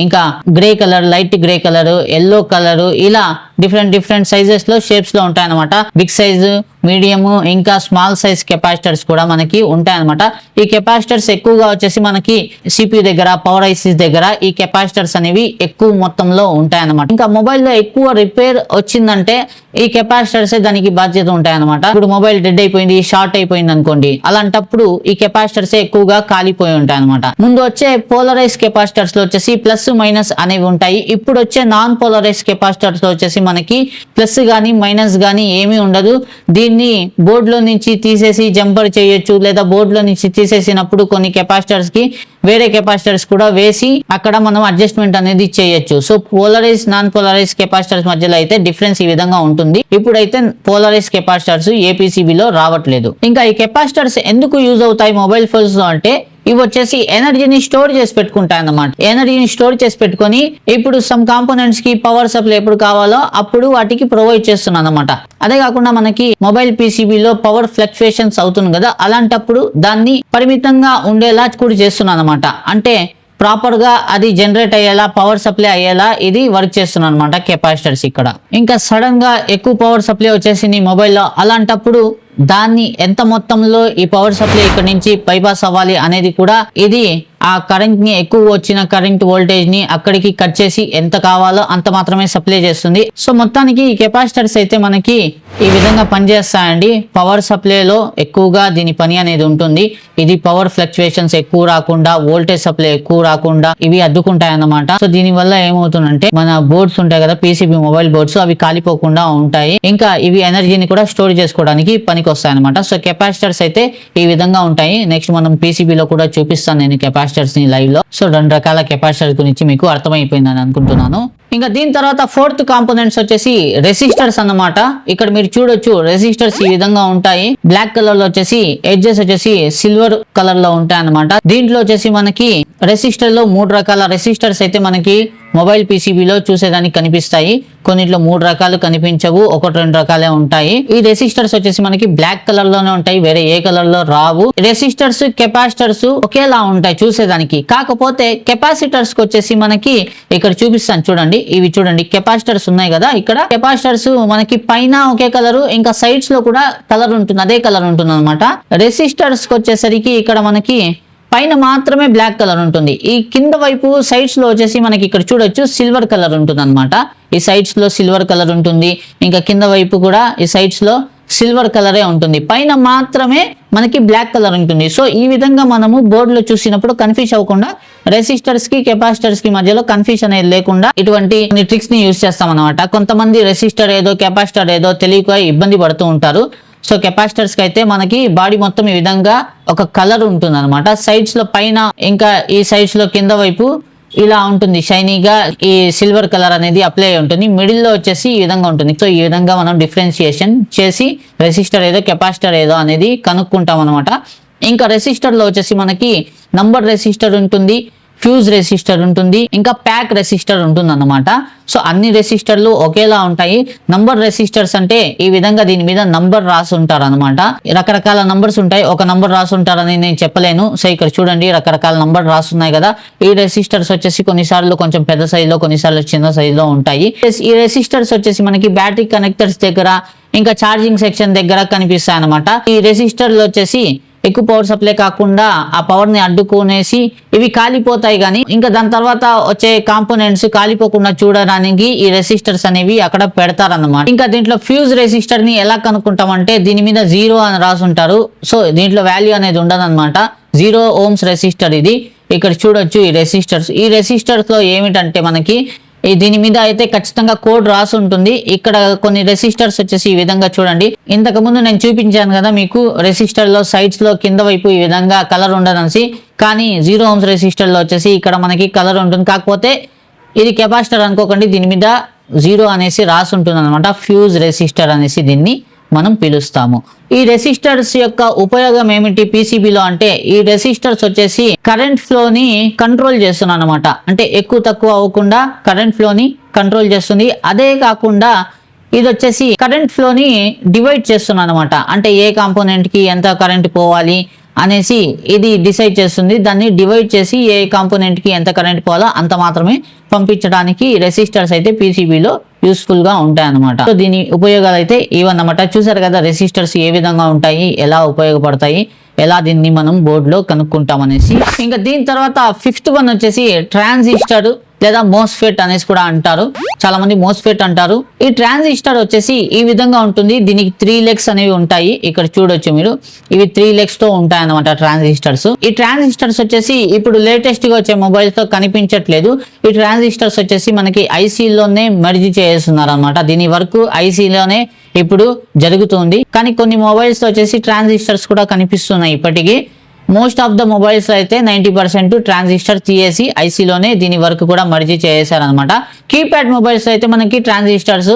ఇంకా grey colour, light grey colour, yellow colour, ఇలా డిఫరెంట్ సైజెస్ లో, షేప్స్ లో ఉంటాయన్నమాట. బిగ్ సైజు, మీడియం, ఇంకా స్మాల్ సైజ్ కెపాసిటర్స్ కూడా మనకి ఉంటాయన్నమాట. ఈ కెపాసిటర్స్ ఎక్కువగా వచ్చేసి మనకి సిపియు దగ్గర, పవర్ ఐసీస్ దగ్గర ఈ కెపాసిటర్స్ అనేవి ఎక్కువ మొత్తంలో ఉంటాయన్నమాట. ఇంకా మొబైల్లో ఎక్కువ రిపేర్ వచ్చిందంటే ఈ కెపాసిటర్స్ దానికి బాధ్యత ఉంటాయన్నమాట. ఇప్పుడు మొబైల్ డెడ్ అయిపోయింది, షార్ట్ అయిపోయింది అనుకోండి, అలాంటప్పుడు ఈ కెపాసిటర్స్ ఎక్కువగా కాలిపోయి ఉంటాయి అనమాట. ముందు వచ్చే పోలరైజ్ కెపాసిటర్స్ లో వచ్చేసి ప్లస్ మైనస్ అనేవి ఉంటాయి. ఇప్పుడు వచ్చే నాన్ పోలరైజ్ కెపాసిటర్స్ లో వచ్చేసి మనకి ప్లస్ గానీ మైనస్ గానీ ఏమీ ఉండదు. దీన్ని బోర్డు లో నుంచి తీసేసి జంపర్ చేయొచ్చు, లేదా బోర్డు లో నుంచి తీసేసినప్పుడు కొన్ని కెపాసిటర్స్ కి వేరే కెపాసిటర్స్ కూడా వేసి అక్కడ మనం అడ్జస్ట్మెంట్ అనేది చేయొచ్చు. So polarise, non polarise capacitors మధ్యలో అయితే డిఫరెన్స్ ఈ విధంగా ఉంటుంది. ఇప్పుడైతే పోలరైజ్ కెపాసిటర్స్ ఏపీసీబీలో రావట్లేదు. ఇంకా ఈ కెపాసిటర్స్ ఎందుకు యూజ్ అవుతాయి మొబైల్ ఫోన్స్ లో అంటే, ఇవి వచ్చేసి ఎనర్జీని స్టోర్ చేసి పెట్టుకుంటాయి అన్నమాట. ఎనర్జీని స్టోర్ చేసి పెట్టుకొని ఇప్పుడు సమ్ కాంపోనెంట్స్ కి పవర్ సప్లై ఎప్పుడు కావాలో అప్పుడు వాటికి ప్రొవైడ్ చేస్తున్నాను అనమాట. అదే కాకుండా మనకి మొబైల్ పీసీబీలో పవర్ ఫ్లక్చుయేషన్స్ అవుతుంది కదా, అలాంటప్పుడు దాన్ని పరిమితంగా ఉండేలా కూడా చేస్తున్నాను అనమాట. అంటే ప్రాపర్ గా అది జనరేట్ అయ్యేలా, పవర్ సప్లై అయ్యేలా ఇది వర్క్ చేస్తున్నాను అనమాట కెపాసిటర్స్ ఇక్కడ. ఇంకా సడన్ గా ఎక్కువ పవర్ సప్లై వచ్చేసింది మొబైల్లో, అలాంటప్పుడు దాన్ని ఎంత మొత్తంలో ఈ పవర్ సప్లై ఇక్కడ నుంచి బైపాస్ అవ్వాలి అనేది కూడా ఇది ఆ కరెంట్ ని ఎక్కువ వచ్చిన కరెంట్ వోల్టేజ్ ని అక్కడికి కట్ చేసి ఎంత కావాలో అంత మాత్రమే సప్లై చేస్తుంది. సో మొత్తానికి ఈ కెపాసిటర్స్ అయితే మనకి ఈ విధంగా పనిచేస్తాయండి. పవర్ సప్లైలో ఎక్కువగా దీని పని అనేది ఉంటుంది. ఇది పవర్ ఫ్లక్చుయేషన్స్ ఎక్కువ రాకుండా, వోల్టేజ్ సప్లై ఎక్కువ రాకుండా ఇవి అడ్డుకుంటాయి అన్నమాట. సో దీని వల్ల ఏమవుతుందంటే మన బోర్డ్స్ ఉంటాయి కదా, పీసీబీ మొబైల్ బోర్డ్స్, అవి కాలిపోకుండా ఉంటాయి. ఇంకా ఇవి ఎనర్జీని కూడా స్టోర్ చేసుకోవడానికి పనికి వస్తాయి అనమాట. సో కెపాసిటర్స్ అయితే ఈ విధంగా ఉంటాయి. నెక్స్ట్ మనం PCB లో కూడా చూపిస్తాను నేను కెపాసిటర్స్ ని లైవ్ లో. సో 2 రకాల కెపాసిటర్స్ గురించి మీకు అర్థమైపోయిందని అనుకుంటున్నాను. ఇంకా దీని తర్వాత 4th కాంపోనెంట్స్ వచ్చేసి రెసిస్టర్స్ అన్నమాట. ఇక్కడ మీరు చూడొచ్చు రెసిస్టర్స్ ఈ విధంగా ఉంటాయి. బ్లాక్ కలర్ లో వచ్చేసి ఎడ్జెస్ వచ్చేసి సిల్వర్ కలర్ లో ఉంటాయి అన్నమాట. దీంట్లో వచ్చేసి మనకి రెసిస్టర్ లో 3 రకాల రెసిస్టర్స్ అయితే మనకి మొబైల్ PCBలో చూసేదానికి కనిపిస్తాయి. కొన్నిట్లో 3 రకాలు కనిపించవు, 1-2 రకాలే ఉంటాయి. ఈ రెసిస్టర్స్ వచ్చేసి మనకి బ్లాక్ కలర్ లోనే ఉంటాయి, వేరే ఏ కలర్ లో రావు. రెసిస్టర్స్ కెపాసిటర్స్ ఒకేలా ఉంటాయి చూసేదానికి. కాకపోతే కెపాసిటర్స్ కి వచ్చేసి మనకి ఇక్కడ చూపిస్తాను చూడండి. ఇవి చూడండి, కెపాసిటర్స్ ఉన్నాయి కదా, ఇక్కడ కెపాసిటర్స్ మనకి పైన ఒకే కలర్, ఇంకా సైడ్స్ లో కూడా కలర్ ఉంటుంది, అదే కలర్ ఉంటుంది అనమాట. రెసిస్టర్స్ కి వచ్చేసరికి ఇక్కడ మనకి పైన మాత్రమే బ్లాక్ కలర్ ఉంటుంది. ఈ కింద వైపు సైడ్స్ లో వచ్చేసి మనకి ఇక్కడ చూడొచ్చు సిల్వర్ కలర్ ఉంటుంది అనమాట. ఈ సైడ్స్ లో సిల్వర్ కలర్ ఉంటుంది, ఇంకా కింద వైపు కూడా ఈ సైడ్స్ లో సిల్వర్ కలరే ఉంటుంది, పైన మాత్రమే మనకి బ్లాక్ కలర్ ఉంటుంది. సో ఈ విధంగా మనము బోర్డులో చూసినప్పుడు కన్ఫ్యూజ్ అవ్వకుండా, రెసిస్టర్స్ కి కెపాసిటర్స్ కి మధ్యలో కన్ఫ్యూజన్ అనేది లేకుండా ఇటువంటి ట్రిక్స్ ని యూజ్ చేస్తాం అనమాట. కొంతమంది రెసిస్టర్ ఏదో కెపాసిటర్ ఏదో తెలియక ఇబ్బంది పడుతూ ఉంటారు. సో కెపాసిటర్స్ కి అయితే మనకి బాడీ మొత్తం ఈ విధంగా ఒక కలర్ ఉంటుంది అనమాట. సైడ్స్ లో పైన ఇంకా ఈ సైడ్స్ లో కింద వైపు ఇలా ఉంటుంది, షైనీగా ఈ సిల్వర్ కలర్ అనేది అప్లై ఉంటుంది. మిడిల్ లో వచ్చేసి ఈ విధంగా ఉంటుంది. సో ఈ విధంగా మనం డిఫరెన్షియేషన్ చేసి రెసిస్టర్ ఏదో కెపాసిటర్ ఏదో అనేది కనుక్కుంటాం అనమాట. ఇంకా రెసిస్టర్ లో వచ్చేసి మనకి నంబర్ రెసిస్టర్ ఉంటుంది, ఫ్యూజ్ రెసిస్టర్ ఉంటుంది, ఇంకా ప్యాక్ రెసిస్టర్ ఉంటుంది అన్నమాట. సో అన్ని రెసిస్టర్లు ఒకేలా ఉంటాయి. నంబర్ రెసిస్టర్స్ అంటే ఈ విధంగా దీని మీద నంబర్ రాసి ఉంటారు అనమాట. రకరకాల నంబర్స్ ఉంటాయి, ఒక నంబర్ రాసి ఉంటారని నేను చెప్పలేను. సో ఇక్కడ చూడండి రకరకాల నంబర్ రాస్తున్నాయి కదా. ఈ రెసిస్టర్స్ వచ్చేసి కొన్నిసార్లు కొంచెం పెద్ద సైజులో, కొన్నిసార్లు చిన్న సైజులో ఉంటాయి. ఈ రెసిస్టర్స్ వచ్చేసి మనకి బ్యాటరీ కనెక్టర్స్ దగ్గర, ఇంకా ఛార్జింగ్ సెక్షన్ దగ్గర కనిపిస్తాయి అనమాట. ఈ రెసిస్టర్లు వచ్చేసి ఎక్కువ పవర్ సప్లై కాకుండా ఆ పవర్ ని అడ్డుకునేసి ఇవి కాలిపోతాయి. కానీ ఇంకా దాని తర్వాత వచ్చే కాంపోనెంట్స్ కాలిపోకుండా చూడడానికి ఈ రెసిస్టర్స్ అనేవి అక్కడ పెడతారన్నమాట. ఇంకా దీంట్లో ఫ్యూజ్ రెసిస్టర్ ని ఎలా కనుక్కుంటామంటే దీని మీద 0 అని రాసి ఉంటారు. సో దీంట్లో వాల్యూ అనేది ఉండదు అనమాట. 0 ohms రెసిస్టర్ ఇది. ఇక్కడ చూడొచ్చు ఈ రెసిస్టర్స్. ఈ రెసిస్టర్స్ లో ఏమిటంటే మనకి దీని మీద అయితే ఖచ్చితంగా కోడ్ రాసి ఉంటుంది. ఇక్కడ కొన్ని రెసిస్టర్స్ వచ్చేసి ఈ విధంగా చూడండి. ఇంతకు ముందు నేను చూపించాను కదా మీకు, రెసిస్టర్ లో సైడ్స్ లో కింద వైపు ఈ విధంగా కలర్ ఉండదనేసి. కానీ 0 ohms రెసిస్టర్ లో వచ్చేసి ఇక్కడ మనకి కలర్ ఉంటుంది. కాకపోతే ఇది కెపాసిటర్ అనుకోకండి, దీని మీద 0 అనేసి రాసి ఉంటుంది అనమాట. ఫ్యూజ్ రెసిస్టర్ అనేసి దీన్ని మనం పిలుస్తాము. ఈ రెసిస్టర్స్ యొక్క ఉపయోగం ఏమిటి PCBలో అంటే, ఈ రెసిస్టర్స్ వచ్చేసి కరెంట్ ఫ్లోని కంట్రోల్ చేస్తున్నాయి అనమాట. అంటే ఎక్కువ తక్కువ అవ్వకుండా కరెంట్ ఫ్లోని కంట్రోల్ చేస్తుంది. అదే కాకుండా ఇది వచ్చేసి కరెంట్ ఫ్లోని డివైడ్ చేస్తున్నాయి అనమాట. అంటే ఏ కాంపోనెంట్ కి ఎంత కరెంట్ పోవాలి అనేసి ఇది డిసైడ్ చేస్తుంది. దాన్ని డివైడ్ చేసి ఏ కాంపోనెంట్ కి ఎంత కరెంట్ పోవాలో అంత మాత్రమే పంపించడానికి రెసిస్టర్స్ అయితే PCBలో యూస్ఫుల్ గా ఉంటాయి అనమాట. సో దీని ఉపయోగాలు అయితే ఇవన్నమాట. చూసారు కదా రెసిస్టర్స్ ఏ విధంగా ఉంటాయి, ఎలా ఉపయోగపడతాయి, ఎలా దీన్ని మనం బోర్డులో కనుక్కుంటాం అనేసి. ఇంకా దీని తర్వాత 5th వన్ వచ్చేసి ట్రాన్సిస్టర్ లేదా మోస్ఫెట్ అనేసి కూడా అంటారు. చాలా మంది మోస్ఫెట్ అంటారు. ఈ ట్రాన్సిస్టర్ వచ్చేసి ఈ విధంగా ఉంటుంది. దీనికి 3 legs అనేవి ఉంటాయి. ఇక్కడ చూడొచ్చు మీరు, ఇవి 3 legs తో ఉంటాయి అన్నమాట ట్రాన్సిస్టర్స్. ఈ ట్రాన్సిస్టర్స్ వచ్చేసి ఇప్పుడు లేటెస్ట్ గా వచ్చే మొబైల్స్ తో కనిపించట్లేదు. ఈ ట్రాన్సిస్టర్స్ వచ్చేసి మనకి ఐసీలోనే మెర్జ్ చేస్తున్నారు అనమాట. దీని వరకు ఐసీలోనే ఇప్పుడు జరుగుతుంది. కానీ కొన్ని మొబైల్స్ వచ్చేసి ట్రాన్సిస్టర్స్ కూడా కనిపిస్తున్నాయి ఇప్పటికీ. మోస్ట్ ఆఫ్ ద మొబైల్స్ అయితే 90% ట్రాన్సిస్టర్ తీసేసి ఐసీలోనే దీని వరకు కూడా మర్జీ చేశారనమాట. కీప్యాడ్ మొబైల్స్ అయితే మనకి ట్రాన్సిస్టర్స్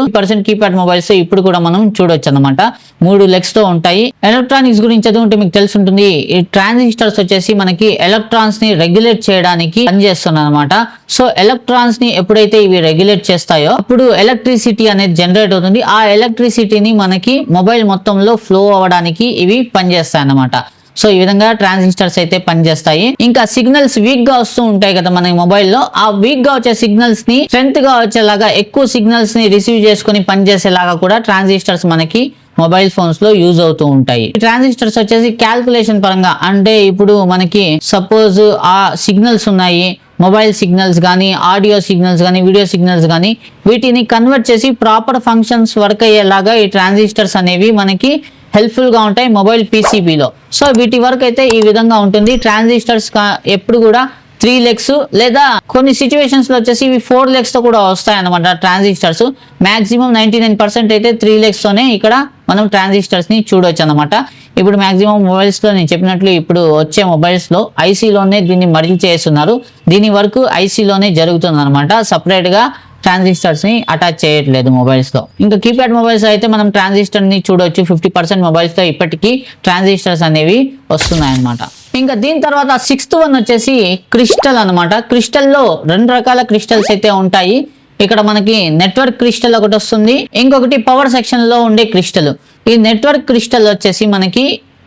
కీప్యాడ్ మొబైల్స్ ఇప్పుడు కూడా మనం చూడొచ్చు అనమాట. 3 legs తో ఉంటాయి. ఎలక్ట్రానిక్స్ గురించి చదువుకుంటే మీకు తెలిసి ఉంటుంది. ఈ ట్రాన్సిస్టర్స్ వచ్చేసి మనకి ఎలక్ట్రాన్స్ ని రెగ్యులేట్ చేయడానికి పనిచేస్తున్నాయి అనమాట. సో ఎలక్ట్రాన్స్ ని ఎప్పుడైతే ఇవి రెగ్యులేట్ చేస్తాయో అప్పుడు ఎలక్ట్రిసిటీ అనేది జనరేట్ అవుతుంది. ఆ ఎలక్ట్రిసిటీని మనకి మొబైల్ మొత్తంలో ఫ్లో అవ్వడానికి ఇవి పనిచేస్తాయి అన్నమాట. సో ఈ విధంగా ట్రాన్సిస్టర్స్ అయితే పనిచేస్తాయి. ఇంకా సిగ్నల్స్ వీక్ గా వస్తూ ఉంటాయి కదా మన మొబైల్లో, ఆ వీక్ గా వచ్చే సిగ్నల్స్ ని స్ట్రెంత్ గా వచ్చేలాగా, ఎక్కువ సిగ్నల్స్ ని రిసీవ్ చేసుకుని పనిచేసేలాగా కూడా ట్రాన్సిస్టర్స్ మనకి మొబైల్ ఫోన్స్ లో యూజ్ అవుతూ ఉంటాయి. ట్రాన్సిస్టర్స్ వచ్చేసి క్యాల్కులేషన్ పరంగా, అంటే ఇప్పుడు మనకి సపోజ్ ఆ సిగ్నల్స్ ఉన్నాయి, మొబైల్ సిగ్నల్స్ కానీ, ఆడియో సిగ్నల్స్ కానీ, వీడియో సిగ్నల్స్ కానీ, వీటిని కన్వర్ట్ చేసి ప్రాపర్ ఫంక్షన్స్ వర్క్ అయ్యేలాగా ఈ ట్రాన్సిస్టర్స్ అనేవి మనకి హెల్ప్ఫుల్ గా ఉంటాయి మొబైల్ పీసీబీలో. సో వీటి వరకు అయితే ఈ విధంగా ఉంటుంది. ట్రాన్సిస్టర్స్ ఎప్పుడు కూడా 3 legs లేదా కొన్ని సిచ్యువేషన్స్ లో వచ్చేసి ఇవి 4 legs తో కూడా వస్తాయి అన్నమాట. ట్రాన్సిస్టర్స్ మాక్సిమం 99% అయితే 3 legs తోనే ఇక్కడ మనం ట్రాన్సిస్టర్స్ ని చూడొచ్చు అనమాట. ఇప్పుడు మాక్సిమం మొబైల్స్ లో నేను చెప్పినట్లు ఇప్పుడు వచ్చే మొబైల్స్ లో ఐసీలోనే దీన్ని మర్జ్ చేస్తున్నారు. దీని వరకు ఐసీలోనే జరుగుతుంది అనమాట. సపరేట్ గా ట్రాన్సిస్టర్స్ ని అటాచ్ చేయట్లేదు మొబైల్స్ లో. ఇంకా కీప్యాడ్ మొబైల్స్ అయితే మనం ట్రాన్సిస్టర్ ని చూడొచ్చు. 50% మొబైల్స్ లో ఇప్పటికీ ట్రాన్సిస్టర్స్ అనేవి వస్తున్నాయి అనమాట. ఇంకా దీని తర్వాత 6th వన్ వచ్చేసి క్రిస్టల్ అనమాట. క్రిస్టల్ లో 2 రకాల క్రిస్టల్స్ అయితే ఉంటాయి. ఇక్కడ మనకి నెట్వర్క్ క్రిస్టల్ ఒకటి వస్తుంది, ఇంకొకటి పవర్ సెక్షన్ లో ఉండే క్రిస్టల్. ఈ నెట్వర్క్ క్రిస్టల్ వచ్చేసి మనకి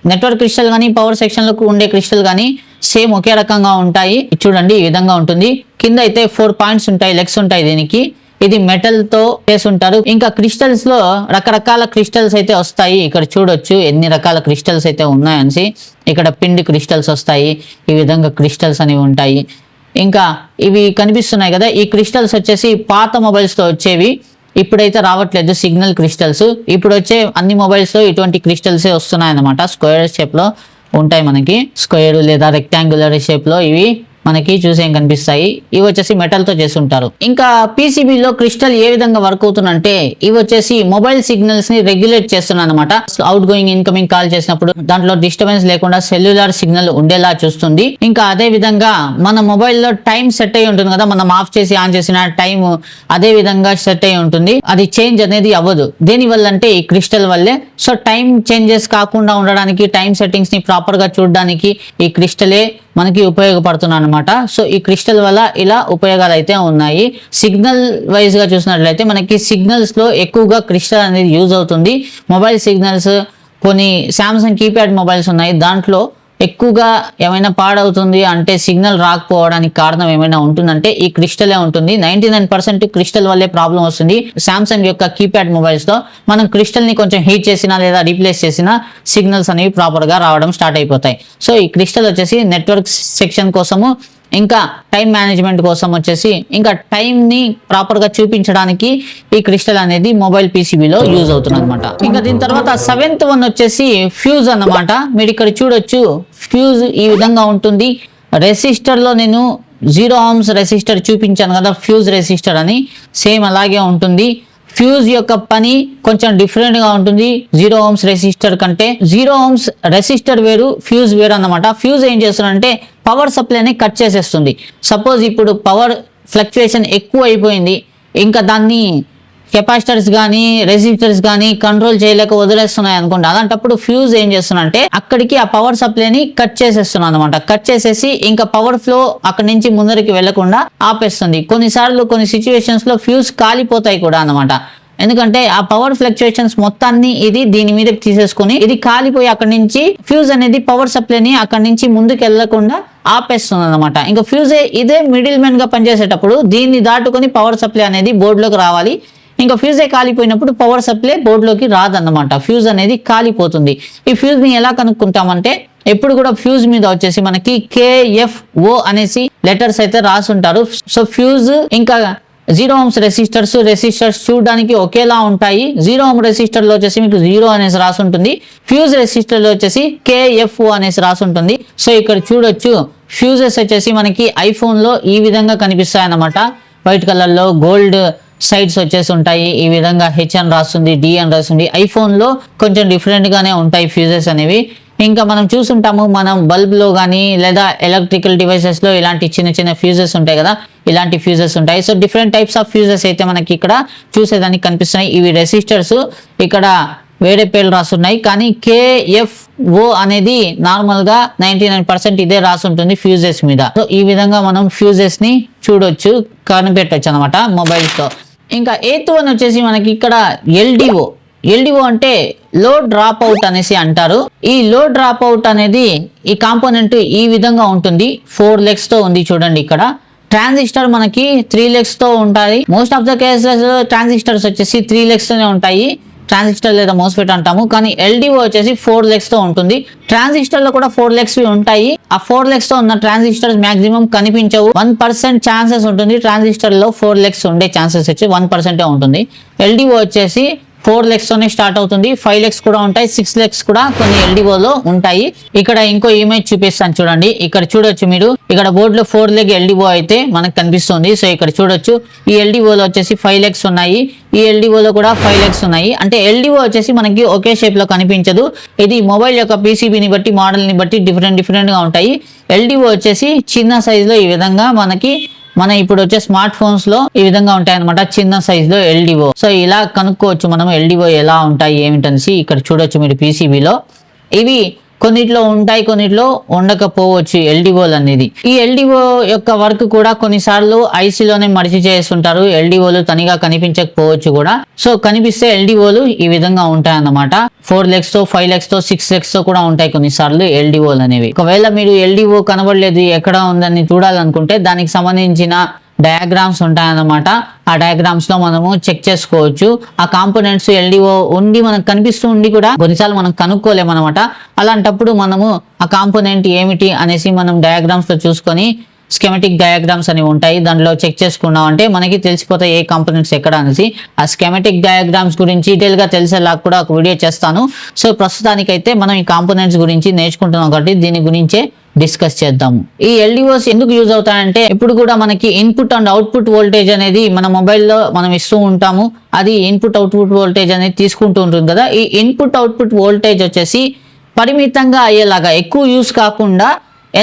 నెట్వర్క్ క్రిస్టల్ కానీ పవర్ సెక్షన్ లో ఉండే క్రిస్టల్ కానీ సేమ్ ఒకే రకంగా ఉంటాయి. చూడండి ఈ విధంగా ఉంటుంది. కింద అయితే 4 పాయింట్స్ ఉంటాయి, లెగ్స్ ఉంటాయి దీనికి. ఇది మెటల్ తో చేసి ఉంటారు. ఇంకా క్రిస్టల్స్ లో రకరకాల క్రిస్టల్స్ అయితే వస్తాయి. ఇక్కడ చూడొచ్చు ఎన్ని రకాల క్రిస్టల్స్ అయితే ఉన్నాయని. ఇక్కడ పిండి క్రిస్టల్స్ వస్తాయి, ఈ విధంగా క్రిస్టల్స్ అనేవి ఉంటాయి. ఇంకా ఇవి కనిపిస్తున్నాయి కదా, ఈ క్రిస్టల్స్ వచ్చేసి పాత మొబైల్స్ తో వచ్చేవి, ఇప్పుడైతే రావట్లేదు సిగ్నల్ క్రిస్టల్స్. ఇప్పుడు వచ్చే అన్ని మొబైల్స్ లో ఇటువంటి క్రిస్టల్సే వస్తున్నాయి అన్నమాట. స్క్వేర్ షేప్ లో ఉంటాయి మనకి, స్క్వేర్ లేదా రెక్టాంగులర్ షేప్ లో ఇవి మనకి చూసేం కనిపిస్తాయి. ఇవి వచ్చేసి మెటల్ తో చేసి ఉంటారు. ఇంకా పీసీబీలో క్రిస్టల్ ఏ విధంగా వర్క్ అవుతుందంటే ఇవి వచ్చేసి మొబైల్ సిగ్నల్స్ ని రెగ్యులేట్ చేస్తున్నాయి అనమాట. అవుట్ గోయింగ్ ఇన్కమింగ్ కాల్ చేసినప్పుడు దాంట్లో డిస్టర్బెన్స్ లేకుండా సెల్యులార్ సిగ్నల్ ఉండేలా చూస్తుంది. ఇంకా అదే విధంగా మన మొబైల్లో టైం సెట్ అయి ఉంటుంది కదా, మనం ఆఫ్ చేసి ఆన్ చేసిన టైం అదే విధంగా సెట్ అయి ఉంటుంది. అది చేంజ్ అనేది అవ్వదు. దేని వల్ల అంటే ఈ క్రిస్టల్ వల్లే. సో టైం చేంజెస్ కాకుండా ఉండడానికి, టైం సెట్టింగ్స్ ని ప్రాపర్ గా చూడడానికి ఈ క్రిస్టలే మనకి ఉపయోగపడుతున్నాయి అనమాట. సో ఈ క్రిస్టల్ వల్ల ఇలా ఉపయోగాలు అయితే ఉన్నాయి. సిగ్నల్ వైజ్ గా చూసినట్లయితే మనకి సిగ్నల్స్ లో ఎక్కువగా క్రిస్టల్ అనేది యూజ్ అవుతుంది. మొబైల్ సిగ్నల్స్ కొన్ని శాంసంగ్ కీప్యాడ్ మొబైల్స్ ఉన్నాయి, దాంట్లో ఎక్కువగా ఏమైనా పాడవుతుంది అంటే సిగ్నల్ రాకపోవడానికి కారణం ఏమైనా ఉంటుందంటే ఈ క్రిస్టలే ఉంటుంది. 99% క్రిస్టల్ వల్లే ప్రాబ్లం వస్తుంది. శాంసంగ్ యొక్క కీప్యాడ్ మొబైల్స్ తో మనం క్రిస్టల్ ని కొంచెం హీట్ చేసినా లేదా రీప్లేస్ చేసినా సిగ్నల్స్ అనేవి ప్రాపర్ గా రావడం స్టార్ట్ అయిపోతాయి. సో ఈ క్రిస్టల్ వచ్చేసి నెట్వర్క్ సెక్షన్ కోసము, ఇంకా టైం మేనేజ్మెంట్ కోసం వచ్చేసి, ఇంకా టైం ని ప్రాపర్ గా చూపించడానికి ఈ క్రిస్టల్ అనేది మొబైల్ పీసీబీలో యూజ్ అవుతుంది అనమాట. ఇంకా దీని తర్వాత 7th వన్ వచ్చేసి ఫ్యూజ్ అన్నమాట. మీరు ఇక్కడ చూడొచ్చు ఫ్యూజ్ ఈ విధంగా ఉంటుంది. రెసిస్టర్ లో నేను 0 ohms రెసిస్టర్ చూపించాను కదా, ఫ్యూజ్ రెసిస్టర్ అని, సేమ్ అలాగే ఉంటుంది. ఫ్యూజ్ యొక్క పని కొంచెం డిఫరెంట్ గా ఉంటుంది 0 ohms రెసిస్టర్ కంటే. 0 ohms రెసిస్టర్ వేరు, ఫ్యూజ్ వేరు అన్నమాట. ఫ్యూజ్ ఏం చేస్తుందంటే పవర్ సప్లైని కట్ చేసేస్తుంది. సపోజ్ ఇప్పుడు పవర్ ఫ్లక్చుయేషన్ ఎక్కువ అయిపోయింది, ఇంకా దాన్ని కెపాసిటర్స్ కానీ రెసిస్టర్స్ కానీ కంట్రోల్ చేయలేక వదిలేస్తున్నాయి అనుకోండి. అలాంటప్పుడు ఫ్యూజ్ ఏం చేస్తున్నంటే అక్కడికి ఆ పవర్ సప్లైని కట్ చేసేస్తున్నాను అనమాట. కట్ చేసేసి ఇంకా పవర్ ఫ్లో అక్కడి నుంచి ముందరికి వెళ్లకుండా ఆపేస్తుంది. కొన్నిసార్లు కొన్ని సిచ్యువేషన్స్ లో ఫ్యూజ్ కాలిపోతాయి కూడా అనమాట. ఎందుకంటే ఆ పవర్ ఫ్లక్చుయేషన్స్ మొత్తాన్ని ఇది దీని మీదకి తీసేసుకుని ఇది కాలిపోయి అక్కడి నుంచి ఫ్యూజ్ అనేది పవర్ సప్లైని అక్కడి నుంచి ముందుకు వెళ్లకుండా ఆపేస్తుంది అనమాట. ఇంకా ఫ్యూజ్ ఇదే మిడిల్ మెన్ గా పనిచేసేటప్పుడు దీన్ని దాటుకొని పవర్ సప్లై అనేది బోర్డులోకి రావాలి. ఇంకా ఫ్యూజే కాలిపోయినప్పుడు పవర్ సప్లై బోర్డులోకి రాదన్నమాట. ఫ్యూజ్ అనేది కాలిపోతుంది. ఈ ఫ్యూజ్ ని ఎలా కనుక్కుంటామంటే ఎప్పుడు కూడా ఫ్యూజ్ మీద వచ్చేసి మనకి KFO అనేసి లెటర్స్ అయితే రాసుంటారు. సో ఫ్యూజ్ ఇంకా 0 ohms రెసిస్టర్స్ చూడడానికి ఒకేలా ఉంటాయి. 0 ohm రెసిస్టర్ లో వచ్చేసి మీకు 0 అనేసి రాసి ఉంటుంది. ఫ్యూజ్ రెసిస్టర్ లో వచ్చేసి KFO అనేసి రాసి ఉంటుంది. సో ఇక్కడ చూడొచ్చు ఫ్యూజెస్ వచ్చేసి మనకి ఐఫోన్ లో ఈ విధంగా కనిపిస్తాయి అన్నమాట. వైట్ కలర్ లో గోల్డ్ సైడ్స్ వచ్చేసి ఉంటాయి. ఈ విధంగా H అని రాస్తుంది, D అని రాస్తుంది. ఐఫోన్ లో కొంచెం డిఫరెంట్ గానే ఉంటాయి ఫ్యూజెస్ అనేవి. ఇంకా మనం చూసుంటాము మనం బల్బ్ లో కానీ లేదా ఎలక్ట్రికల్ డివైసెస్ లో ఇలాంటి చిన్న చిన్న ఫ్యూజెస్ ఉంటాయి కదా, ఇలాంటి ఫ్యూజెస్ ఉంటాయి. So different types of fuses అయితే మనకి ఇక్కడ చూసేదానికి కనిపిస్తున్నాయి. ఇవి రెసిస్టర్స్, ఇక్కడ వేరే పేర్లు రాస్తున్నాయి, కానీ KFO అనేది నార్మల్ గా 99% ఇదే రాసుంటుంది ఫ్యూజెస్ మీద. సో ఈ విధంగా మనం ఫ్యూజెస్ ని చూడొచ్చు, కనిపెట్టొచ్చు అనమాట మొబైల్స్ తో. ఇంకా 8th వన్ వచ్చేసి మనకి ఇక్కడ LDO అంటే లో డ్రాప్ అవుట్ అనేసి అంటారు. ఈ లో డ్రాప్ అవుట్ అనేది ఈ కాంపోనెంట్ ఈ విధంగా ఉంటుంది. 4 legs తో ఉంది చూడండి. ఇక్కడ ట్రాన్సిస్టర్ మనకి 3 legs తో ఉంటాయి. Most of the cases transistors వచ్చేసి 3 legs తోనే ఉంటాయి. ట్రాన్సిస్టర్ లేదా మోస్ఫెట్ అంటాము. కానీ ఎల్డిఓ వచ్చేసి 4 legs తో ఉంటుంది. ట్రాన్సిస్టర్ లో కూడా 4 legs ఉంటాయి. ఆ 4 legs తో ఉన్న ట్రాన్సిస్టర్స్ మాక్సిమం కనిపించవు. 1% ఛాన్సెస్ ఉంటుంది ట్రాన్సిస్టర్ లో 4 legs ఉండే ఛాన్సెస్ వచ్చి 1% ఉంటుంది. ఎల్డిఓ వచ్చేసి 4 legs తోనే స్టార్ట్ అవుతుంది. 5 legs కూడా ఉంటాయి, 6 legs కూడా కొన్ని ఎల్డిఓలో ఉంటాయి. ఇక్కడ ఇంకో ఇమేజ్ చూపిస్తాను చూడండి. ఇక్కడ చూడొచ్చు మీరు, ఇక్కడ బోర్డులో 4 leg ఎల్డిఓ అయితే మనకు కనిపిస్తుంది. సో ఇక్కడ చూడొచ్చు ఈ ఎల్డిఓలో వచ్చేసి 5 legs ఉన్నాయి, ఈ ఎల్డిఓలో కూడా 5 legs ఉన్నాయి. అంటే ఎల్డిఓ వచ్చేసి మనకి ఒకే షేప్ లో కనిపించదు. ఇది మొబైల్ యొక్క పీసీబీని బట్టి, మోడల్ ని బట్టి డిఫరెంట్ గా ఉంటాయి. ఎల్డిఓ వచ్చేసి చిన్న సైజ్ లో ఈ విధంగా మన ఇప్పుడు వచ్చే స్మార్ట్ ఫోన్స్ లో ఈ విధంగా ఉంటాయి అనమాట, చిన్న సైజ్ లో ఎల్డిఓ. సో ఇలా కనుక్కోవచ్చు మనం ఎల్డిఓ ఎలా ఉంటాయి ఏమిటనేసి. ఇక్కడ చూడొచ్చు మీరు పీసీబీలో ఇవి కొన్నిట్లో ఉంటాయి, కొన్నిట్లో ఉండకపోవచ్చు ఎల్డిఓలు అనేది. ఈ ఎల్డిఓ యొక్క వర్క్ కూడా కొన్నిసార్లు ఐసీలోనే మర్చి చేస్తుంటారు. ఎల్డిఓలు తనిగా కనిపించకపోవచ్చు కూడా. సో కనిపిస్తే ఎల్డిఓలు ఈ విధంగా ఉంటాయి అన్నమాట. 4 legs తో, 5 legs తో, 6 legs తో కూడా ఉంటాయి కొన్నిసార్లు ఎల్డిఓలు అనేవి. ఒకవేళ మీరు ఎల్డిఓ కనబడలేదు, ఎక్కడ ఉందని చూడాలనుకుంటే దానికి సంబంధించిన డయాగ్రామ్స్ ఉంటాయన్నమాట. ఆ డయాగ్రామ్స్ లో మనము చెక్ చేసుకోవచ్చు. ఆ కాంపోనెంట్స్ ఎల్డిఓ ఉండి మనకు కనిపిస్తూ ఉండి కూడా కొన్నిసార్లు మనం కనుక్కోలేము అనమాట. అలాంటప్పుడు మనము ఆ కాంపోనెంట్ ఏమిటి అనేసి మనం డయాగ్రామ్స్ లో చూసుకొని, స్కెమెటిక్ డయాగ్రామ్స్ అనేవి ఉంటాయి, దాంట్లో చెక్ చేసుకున్నాం అంటే మనకి తెలిసిపోతాయి ఏ కాంపోనెంట్స్ ఎక్కడ అనేసి. ఆ స్కెమెటిక్ డయాగ్రామ్స్ గురించి డీటెయిల్ గా తెలిసేలా కూడా ఒక వీడియో చేస్తాను. సో ప్రస్తుతానికైతే మనం ఈ కాంపోనెంట్స్ గురించి నేర్చుకుంటున్నాం కాబట్టి దీని గురించే డిస్కస్ చేద్దాము. ఈ ఎల్డిఓస్ ఎందుకు యూజ్ అవుతాయంటే, ఇప్పుడు కూడా మనకి ఇన్పుట్ అండ్ అవుట్పుట్ వోల్టేజ్ అనేది మన మొబైల్లో మనం ఇస్తూ ఉంటాము. అది ఇన్పుట్ అవుట్పుట్ వోల్టేజ్ అనేది తీసుకుంటూ ఉంటుంది కదా. ఈ ఇన్పుట్ అవుట్పుట్ వోల్టేజ్ వచ్చేసి పరిమితంగా అయ్యేలాగా, ఎక్కువ యూజ్ కాకుండా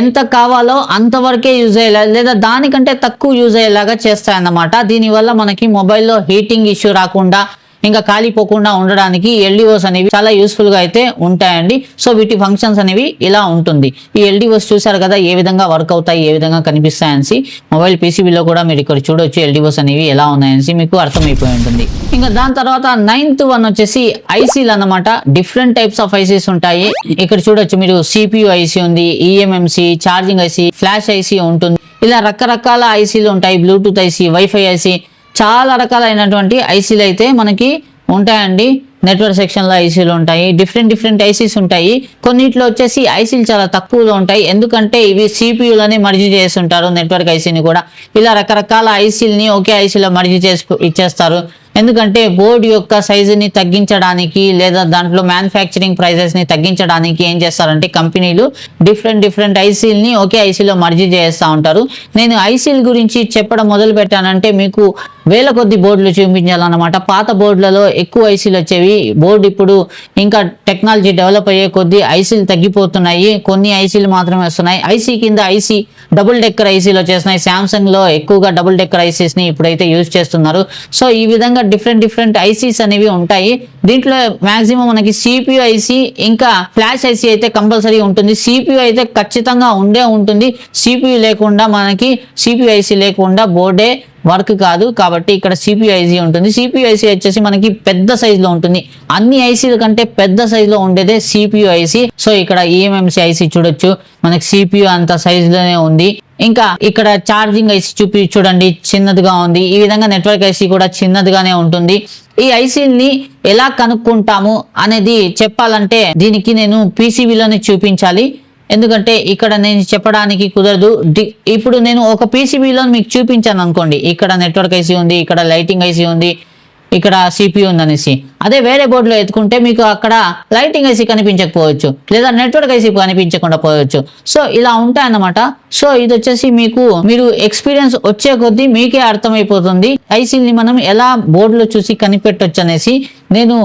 ఎంత కావాలో అంతవరకే యూజ్ అయ్యేలా, లేదా దానికంటే తక్కువ యూజ్ అయ్యేలాగా చేస్తాయన్నమాట. దీనివల్ల మనకి మొబైల్లో హీటింగ్ ఇష్యూ రాకుండా, ఇంకా కాలిపోకుండా ఉండడానికి ఎల్డిఓస్ అనేవి చాలా యూస్ఫుల్ గా అయితే ఉంటాయండి. సో వీటి ఫంక్షన్స్ అనేవి ఇలా ఉంటుంది. ఈ ఎల్డిఓస్ చూసారు కదా ఏ విధంగా వర్క్ అవుతాయి, ఏ విధంగా కనిపిస్తాయని. మొబైల్ పీసీబీలో కూడా మీరు ఇక్కడ చూడొచ్చు ఎల్డిఓస్ అనేవి ఎలా ఉన్నాయని మీకు అర్థమైపోయి ఉంటుంది. ఇంకా దాని తర్వాత 9th వన్ వచ్చేసి ఐసీలు అన్నమాట. డిఫరెంట్ టైప్స్ ఆఫ్ ఐసీస్ ఉంటాయి. ఇక్కడ చూడొచ్చు మీరు, సిపియు ఐసీ ఉంది, eMMC, charging IC, flash IC ఉంటుంది. ఇలా రకరకాల ఐసీలు ఉంటాయి. బ్లూటూత్ ఐసీ, వైఫై ఐసీ, చాలా రకాలైనటువంటి ఐసీలు అయితే మనకి ఉంటాయండి. నెట్వర్క్ సెక్షన్ లో ఐసీలు ఉంటాయి, డిఫరెంట్ ఐసీస్ ఉంటాయి. కొన్నిట్లో వచ్చేసి ఐసీలు చాలా తక్కువలో ఉంటాయి, ఎందుకంటే ఇవి సిపియులని మర్జీ చేస్తుంటారు నెట్వర్క్ ఐసీని కూడా. ఇలా రకరకాల ఐసీలని ఒకే ఐసీలో మర్జీ చేసి ఇచ్చేస్తారు. ఎందుకంటే బోర్డు యొక్క సైజుని తగ్గించడానికి, లేదా దాంట్లో మ్యానుఫ్యాక్చరింగ్ ప్రైజెస్ ని తగ్గించడానికి ఏం చేస్తారంటే కంపెనీలు డిఫరెంట్ ఐసీలని ఒకే ఐసీలో మర్జీ చేస్తూ ఉంటారు. నేను ఐసీల గురించి చెప్పడం మొదలు పెట్టానంటే మీకు వేల కొద్ది బోర్డులు చూపించాలన్నమాట. పాత బోర్డులలో ఎక్కువ ఐసీలు వచ్చేవి. బోర్డు ఇప్పుడు ఇంకా టెక్నాలజీ డెవలప్ అయ్యే కొద్దీ ఐసీలు తగ్గిపోతున్నాయి, కొన్ని ఐసీలు మాత్రమే వస్తున్నాయి. ఐసీ కింద ఐసీ డబుల్ డెక్కర్ ఐసీలు వచ్చేస్తున్నాయి. శాంసంగ్ లో ఎక్కువగా డబుల్ డెక్కర్ ఐసీస్ ని ఇప్పుడైతే యూజ్ చేస్తున్నారు. సో ఈ విధంగా డిఫరెంట్ ఐసీస్ అనేవి ఉంటాయి. దీంట్లో మాక్సిమం మనకి సిపియు ఐసీ ఇంకా ఫ్లాష్ ఐసీ అయితే కంపల్సరీ ఉంటుంది. సిపియు అయితే ఖచ్చితంగా ఉంటుంది. సిపియు లేకుండా మనకి, సిపియు ఐసీ లేకుండా బోర్డే వర్క్ కాదు. కాబట్టి ఇక్కడ సిపియు ఐసీ ఉంటుంది. సిపియు ఐసీ వచ్చేసి మనకి పెద్ద సైజ్ లో ఉంటుంది. అన్ని ఐసీల కంటే పెద్ద సైజ్ లో ఉండేదే సిపియు ఐసీ. సో ఇక్కడ ఈఎంఎంసి ఐసీ చూడొచ్చు, మనకి సిపియు అంత సైజ్ లోనే ఉంది. ఇంకా ఇక్కడ ఛార్జింగ్ ఐసీ చూడండి, చిన్నదిగా ఉంది. ఈ విధంగా నెట్వర్క్ ఐసీ కూడా చిన్నదిగానే ఉంటుంది. ఈ ఐసీని ఎలా కనుక్కుంటాము అనేది చెప్పాలంటే దీనికి నేను పీసీబీలోనే చూపించాలి. ఎందుకంటే ఇక్కడ నేను చెప్పడానికి కుదరదు. ఇప్పుడు నేను ఒక పీసీబీలో మీకు చూపించాను అనుకోండి, ఇక్కడ నెట్వర్క్ ఐసీ ఉంది, ఇక్కడ లైటింగ్ ఐసీ ఉంది, ఇక్కడ సిపియు ఉంది అనేసి. అదే వేరే బోర్డులో ఎత్తుకుంటే మీకు అక్కడ లైటింగ్ ఐసీ కనిపించకపోవచ్చు, లేదా నెట్వర్క్ ఐసీ కనిపించకుండా పోవచ్చు. సో ఇలా ఉంటాయి అన్నమాట. సో ఇది వచ్చేసి మీరు ఎక్స్పీరియన్స్ వచ్చే కొద్దీ మీకే అర్థమైపోతుంది ఐసీని మనం ఎలా బోర్డులో చూసి కనిపెట్టొచ్చు అనేసి. నేను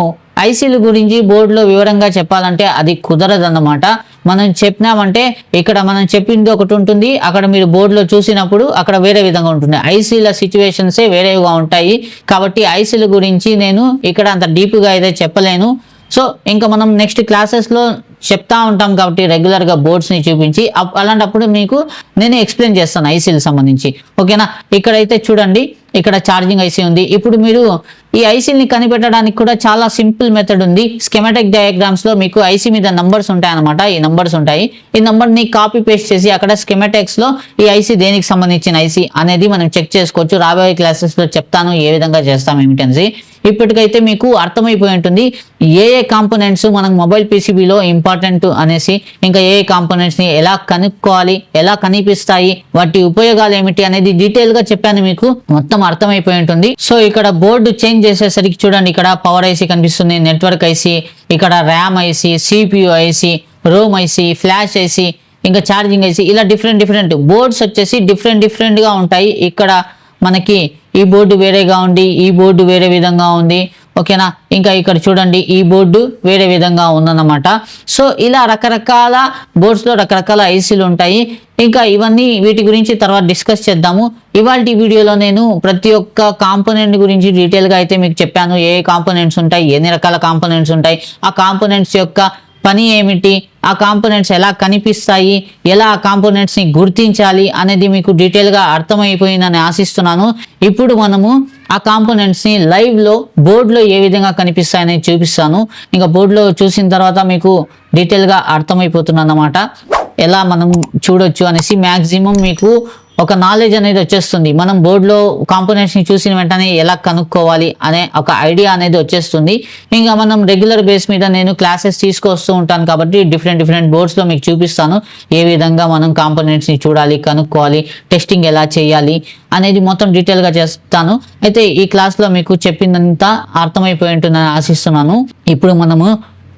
ఐసీల గురించి బోర్డులో వివరంగా చెప్పాలంటే అది కుదరదన్నమాట. మనం చెప్పినామంటే ఇక్కడ మనం చెప్పింది ఒకటి ఉంటుంది, అక్కడ మీరు బోర్డులో చూసినప్పుడు అక్కడ వేరే విధంగా ఉంటుంది. ఐసీల సిచ్యువేషన్సే వేరేగా ఉంటాయి. కాబట్టి ఐసీల గురించి నేను ఇక్కడ అంత డీప్గా అయితే చెప్పలేను. సో ఇంకా మనం నెక్స్ట్ క్లాసెస్లో చెప్తా ఉంటాం కాబట్టి రెగ్యులర్ గా బోర్డ్స్ ని చూపించి అలాంటప్పుడు మీకు నేను ఎక్స్ప్లెయిన్ చేస్తాను ఐసీలకు సంబంధించి. ఓకేనా, ఇక్కడైతే చూడండి, ఇక్కడ ఛార్జింగ్ ఐసీ ఉంది. ఇప్పుడు మీరు ఈ ఐసీని కనిపెట్టడానికి కూడా చాలా సింపుల్ మెథడ్ ఉంది. స్కెమాటిక్ డయాగ్రామ్స్ లో మీకు ఐసీ మీద నంబర్స్ ఉంటాయి అనమాట. ఈ నంబర్స్ ఉంటాయి, ఈ నంబర్ ని కాపీ పేస్ట్ చేసి అక్కడ స్కెమాటిక్స్ లో ఈ ఐసీ దేనికి సంబంధించిన ఐసీ అనేది మనం చెక్ చేసుకోవచ్చు. రాబోయే క్లాసెస్ లో చెప్తాను ఏ విధంగా చేస్తాం ఏమిటనేసి. ఇప్పటికైతే మీకు అర్థమైపోయి ఉంటుంది ఏ కాంపోనెంట్స్ మనకు మొబైల్ పీసీబీలో ఇంపార్టెంట్ అనేసి, ఇంకా ఏ కాంపోనెంట్స్ ని ఎలా కనుక్కోవాలి, ఎలా కనిపిస్తాయి, వాటి ఉపయోగాలు ఏమిటి అనేది డీటెయిల్ గా చెప్పాను, మీకు మొత్తం అర్థమైపోయి ఉంటుంది. సో ఇక్కడ బోర్డు చేంజ్ చేసేసరికి చూడండి, ఇక్కడ పవర్ ఐసీ కనిపిస్తుంది, నెట్వర్క్ ఐసీ, ఇక్కడ RAM IC, CPU IC, ROM IC, flash IC, ఇంకా ఛార్జింగ్ ఐసీ, ఇలా డిఫరెంట్ బోర్డ్స్ వచ్చేసి డిఫరెంట్ గా ఉంటాయి. ఇక్కడ మనకి ఈ బోర్డు వేరేగా ఉంది, ఈ బోర్డు వేరే విధంగా ఉంది. ఓకేనా, ఇంకా ఇక్కడ చూడండి ఈ బోర్డు వేరే విధంగా ఉందన్నమాట. సో ఇలా రకరకాల బోర్డ్స్ లో రకరకాల ఐసీలు ఉంటాయి. ఇంకా ఇవన్నీ వీటి గురించి తర్వాత డిస్కస్ చేద్దాము. ఇవాళ వీడియోలో నేను ప్రతి ఒక్క కాంపోనెంట్ గురించి డీటెయిల్ గా అయితే మీకు చెప్పాను. ఏ కాంపోనెంట్స్ ఉంటాయి, ఎన్ని రకాల కాంపోనెంట్స్ ఉంటాయి, ఆ కాంపోనెంట్స్ యొక్క పని ఏమిటి, ఆ కాంపోనెంట్స్ ఎలా కనిపిస్తాయి, ఎలా ఆ కాంపోనెంట్స్ ని గుర్తించాలి అనేది మీకు డీటెయిల్ గా అర్థమైపోయిందని ఆశిస్తున్నాను. ఇప్పుడు మనము ఆ కాంపోనెంట్స్ ని లైవ్ లో బోర్డ్ లో ఏ విధంగా కనిపిస్తాయని చూపిస్తాను. ఇంకా బోర్డ్ లో చూసిన తర్వాత మీకు డీటెయిల్ గా అర్థమైపోతుంది అన్నమాట, ఎలా మనం చూడొచ్చు అనేసి. మాక్సిమం మీకు ఒక నాలెడ్జ్ అనేది వచ్చేస్తుంది. మనం బోర్డులో కాంపోనెంట్స్ ని చూసిన వెంటనే ఎలా కనుక్కోవాలి అనే ఒక ఐడియా అనేది వచ్చేస్తుంది. ఇంకా మనం రెగ్యులర్ బేస్ మీద నేను క్లాసెస్ తీసుకొస్తూ ఉంటాను కాబట్టి డిఫరెంట్ బోర్డ్స్ లో మీకు చూపిస్తాను ఏ విధంగా మనం కాంపోనెంట్స్ ని చూడాలి, కనుక్కోవాలి, టెస్టింగ్ ఎలా చేయాలి అనేది మొత్తం డీటెయిల్ గా చేస్తాను. అయితే ఈ క్లాస్ లో మీకు చెప్పిందంతా అర్థమైపోయి ఉంటుందని ఆశిస్తున్నాను. ఇప్పుడు మనము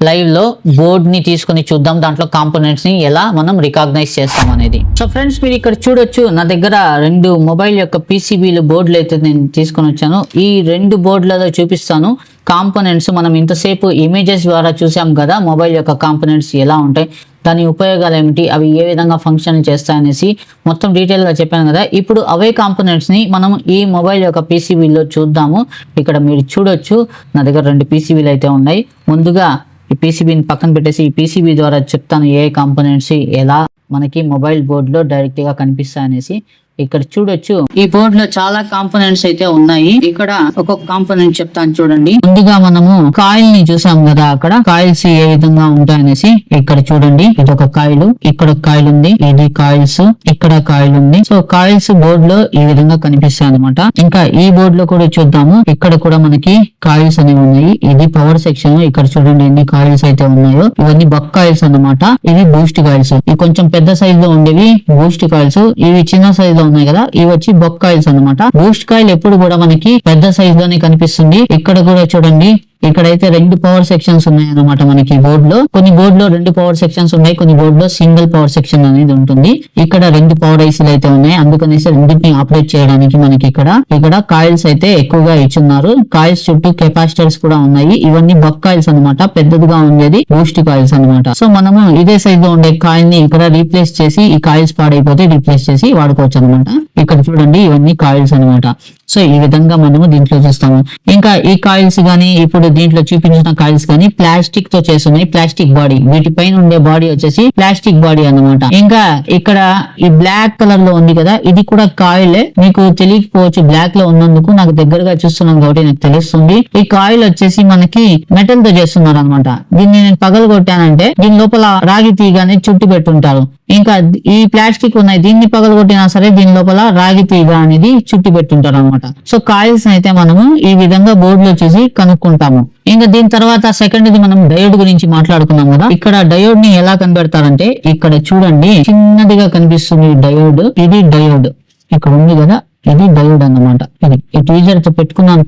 లైవ్ లో బోర్డ్ ని తీసుకుని చూద్దాం, దాంట్లో కాంపోనెంట్స్ ని ఎలా మనం రికాగ్నైజ్ చేస్తాం అనేది. సో ఫ్రెండ్స్, మీరు ఇక్కడ చూడొచ్చు, నా దగ్గర 2 మొబైల్ యొక్క పీసీబీలు బోర్డులు అయితే నేను తీసుకొని వచ్చాను. ఈ 2 బోర్డులలో చూపిస్తాను కాంపోనెంట్స్. మనం ఇంతసేపు ఇమేజెస్ ద్వారా చూసాం కదా మొబైల్ యొక్క కాంపోనెంట్స్ ఎలా ఉంటాయి, దాని ఉపయోగాలు ఏమిటి, అవి ఏ విధంగా ఫంక్షన్ చేస్తాయనేసి మొత్తం డీటెయిల్ గా చెప్పాను కదా. ఇప్పుడు అవే కాంపోనెంట్స్ ని మనం ఈ మొబైల్ యొక్క పీసీబీలో చూద్దాము. ఇక్కడ మీరు చూడొచ్చు, నా దగ్గర 2 పీసీబీలు అయితే ఉన్నాయి. ముందుగా ఈ పీసీబీని పక్కన పెట్టేసి ఈ పీసీబీ ద్వారా చెప్తాను ఏ కాంపోనెంట్స్ ఎలా మనకి మొబైల్ బోర్డ్ లో డైరెక్ట్ గా కనిపిస్తాయి అనేసి. ఇక్కడ చూడొచ్చు, ఈ బోర్డ్ లో చాలా కాంపోనెంట్స్ అయితే ఉన్నాయి. ఇక్కడ ఒక్కొక్క కాంపోనెంట్ చెప్తాను చూడండి. ముందుగా మనము కాయిల్ ని చూసాం కదా, అక్కడ కాయిల్స్ ఏ విధంగా ఉంటాయనేసి. ఇక్కడ చూడండి, ఇది ఒక కాయిల్, ఇక్కడ ఒక కాయిల్ ఉంది, ఇది కాయిల్స్, ఇక్కడ కాయిల్ ఉంది. సో కాయిల్స్ బోర్డ్ లో ఈ విధంగా కనిపిస్తాయి అనమాట. ఇంకా ఈ బోర్డ్ లో కూడా చూద్దాము, ఇక్కడ కూడా మనకి కాయిల్స్ అనేవి ఉన్నాయి. ఇది పవర్ సెక్షన్, ఇక్కడ చూడండి ఎన్ని కాయిల్స్ అయితే ఉన్నాయో. ఇవన్నీ బక్ కాయిల్స్ అన్నమాట. ఇవి బూస్ట్ కాయిల్స్, ఇవి కొంచెం పెద్ద సైజ్ లో ఉండేవి బూస్ట్ కాయిల్స్, ఇవి చిన్న సైజ్ లో ఉన్నాయి కదా, ఇవి వచ్చి బక్ కాయిల్స్ అన్నమాట. బూస్ట్ కాయిల్ ఎప్పుడు కూడా మనకి పెద్ద సైజ్ లోనే కనిపిస్తుంది. ఇక్కడ కూడా చూడండి, ఇక్కడైతే 2 పవర్ సెక్షన్స్ ఉన్నాయి అన్నమాట మనకి బోర్డ్ లో. కొన్ని బోర్డ్ లో 2 పవర్ సెక్షన్స్ ఉన్నాయి, కొన్ని బోర్డ్ లో సింగిల్ పవర్ సెక్షన్ అనేది ఉంటుంది. ఇక్కడ 2 పవర్ ఐసీలు అయితే ఉన్నాయి, అందుకనేసి రెండింటిని ఆపరేట్ చేయడానికి మనకి ఇక్కడ కాయిల్స్ అయితే ఎక్కువగా ఇచ్చున్నారు. కాయిల్స్ చుట్టూ కెపాసిటర్స్ కూడా ఉన్నాయి. ఇవన్నీ బక్ కాయిల్స్ అన్నమాట, పెద్దదిగా ఉండేది బూస్ట్ కాయిల్స్ అన్నమాట. సో మనము ఇదే సైజ్ లో ఉండే కాయిల్ ని ఇక్కడ రీప్లేస్ చేసి, ఈ కాయిల్స్ పాడైపోతే రీప్లేస్ చేసి వాడుకోవచ్చు అనమాట. ఇక్కడ చూడండి ఇవన్నీ కాయిల్స్ అన్నమాట. సో ఈ విధంగా మనము దీంట్లో చూస్తాము. ఇంకా ఈ కాయిల్స్ గానీ, ఇప్పుడు దీంట్లో చూపించిన కాయిల్స్ కానీ ప్లాస్టిక్ తో చేస్తున్నాయి, ప్లాస్టిక్ బాడీ. వీటిపైన ఉండే బాడీ వచ్చేసి ప్లాస్టిక్ బాడీ అన్నమాట. ఇంకా ఇక్కడ ఈ బ్లాక్ కలర్ లో ఉంది కదా, ఇది కూడా కాయిలే. మీకు తెలియకపోవచ్చు, బ్లాక్ లో ఉన్నందుకు నాకు దగ్గరగా చూస్తున్నాను కాబట్టి నాకు తెలుస్తుంది. ఈ కాయిల్ వచ్చేసి మనకి మెటల్ తో చేస్తున్నారు అనమాట. దీన్ని నేను పగలు కొట్టానంటే దీని లోపల రాగి తీగని చుట్టి పెట్టుంటారు. ఇంకా ఈ ప్లాస్టిక్ ఉన్నాయి, దీన్ని పగలు కొట్టినా సరే దీని లోపల రాగి తీగ అనేది చుట్టి పెట్టుంటారు అనమాట. సో కాయిల్స్ అయితే మనము ఈ విధంగా బోర్డు లో చూసి కనుక్కుంటాము. ఇంకా దీని తర్వాత సెకండ్ ది మనం డయోడ్ గురించి మాట్లాడుకున్నాం కదా. ఇక్కడ డయోడ్ ని ఎలా కనబెడతారంటే, ఇక్కడ చూడండి చిన్నదిగా కనిపిస్తుంది డయోడ్. ఇది డయోడ్ ఇక్కడ ఉంది కదా, ఇది డయోడ్ అన్నమాట. ఇది ఈ టీజర్ తో పట్టుకున్నాను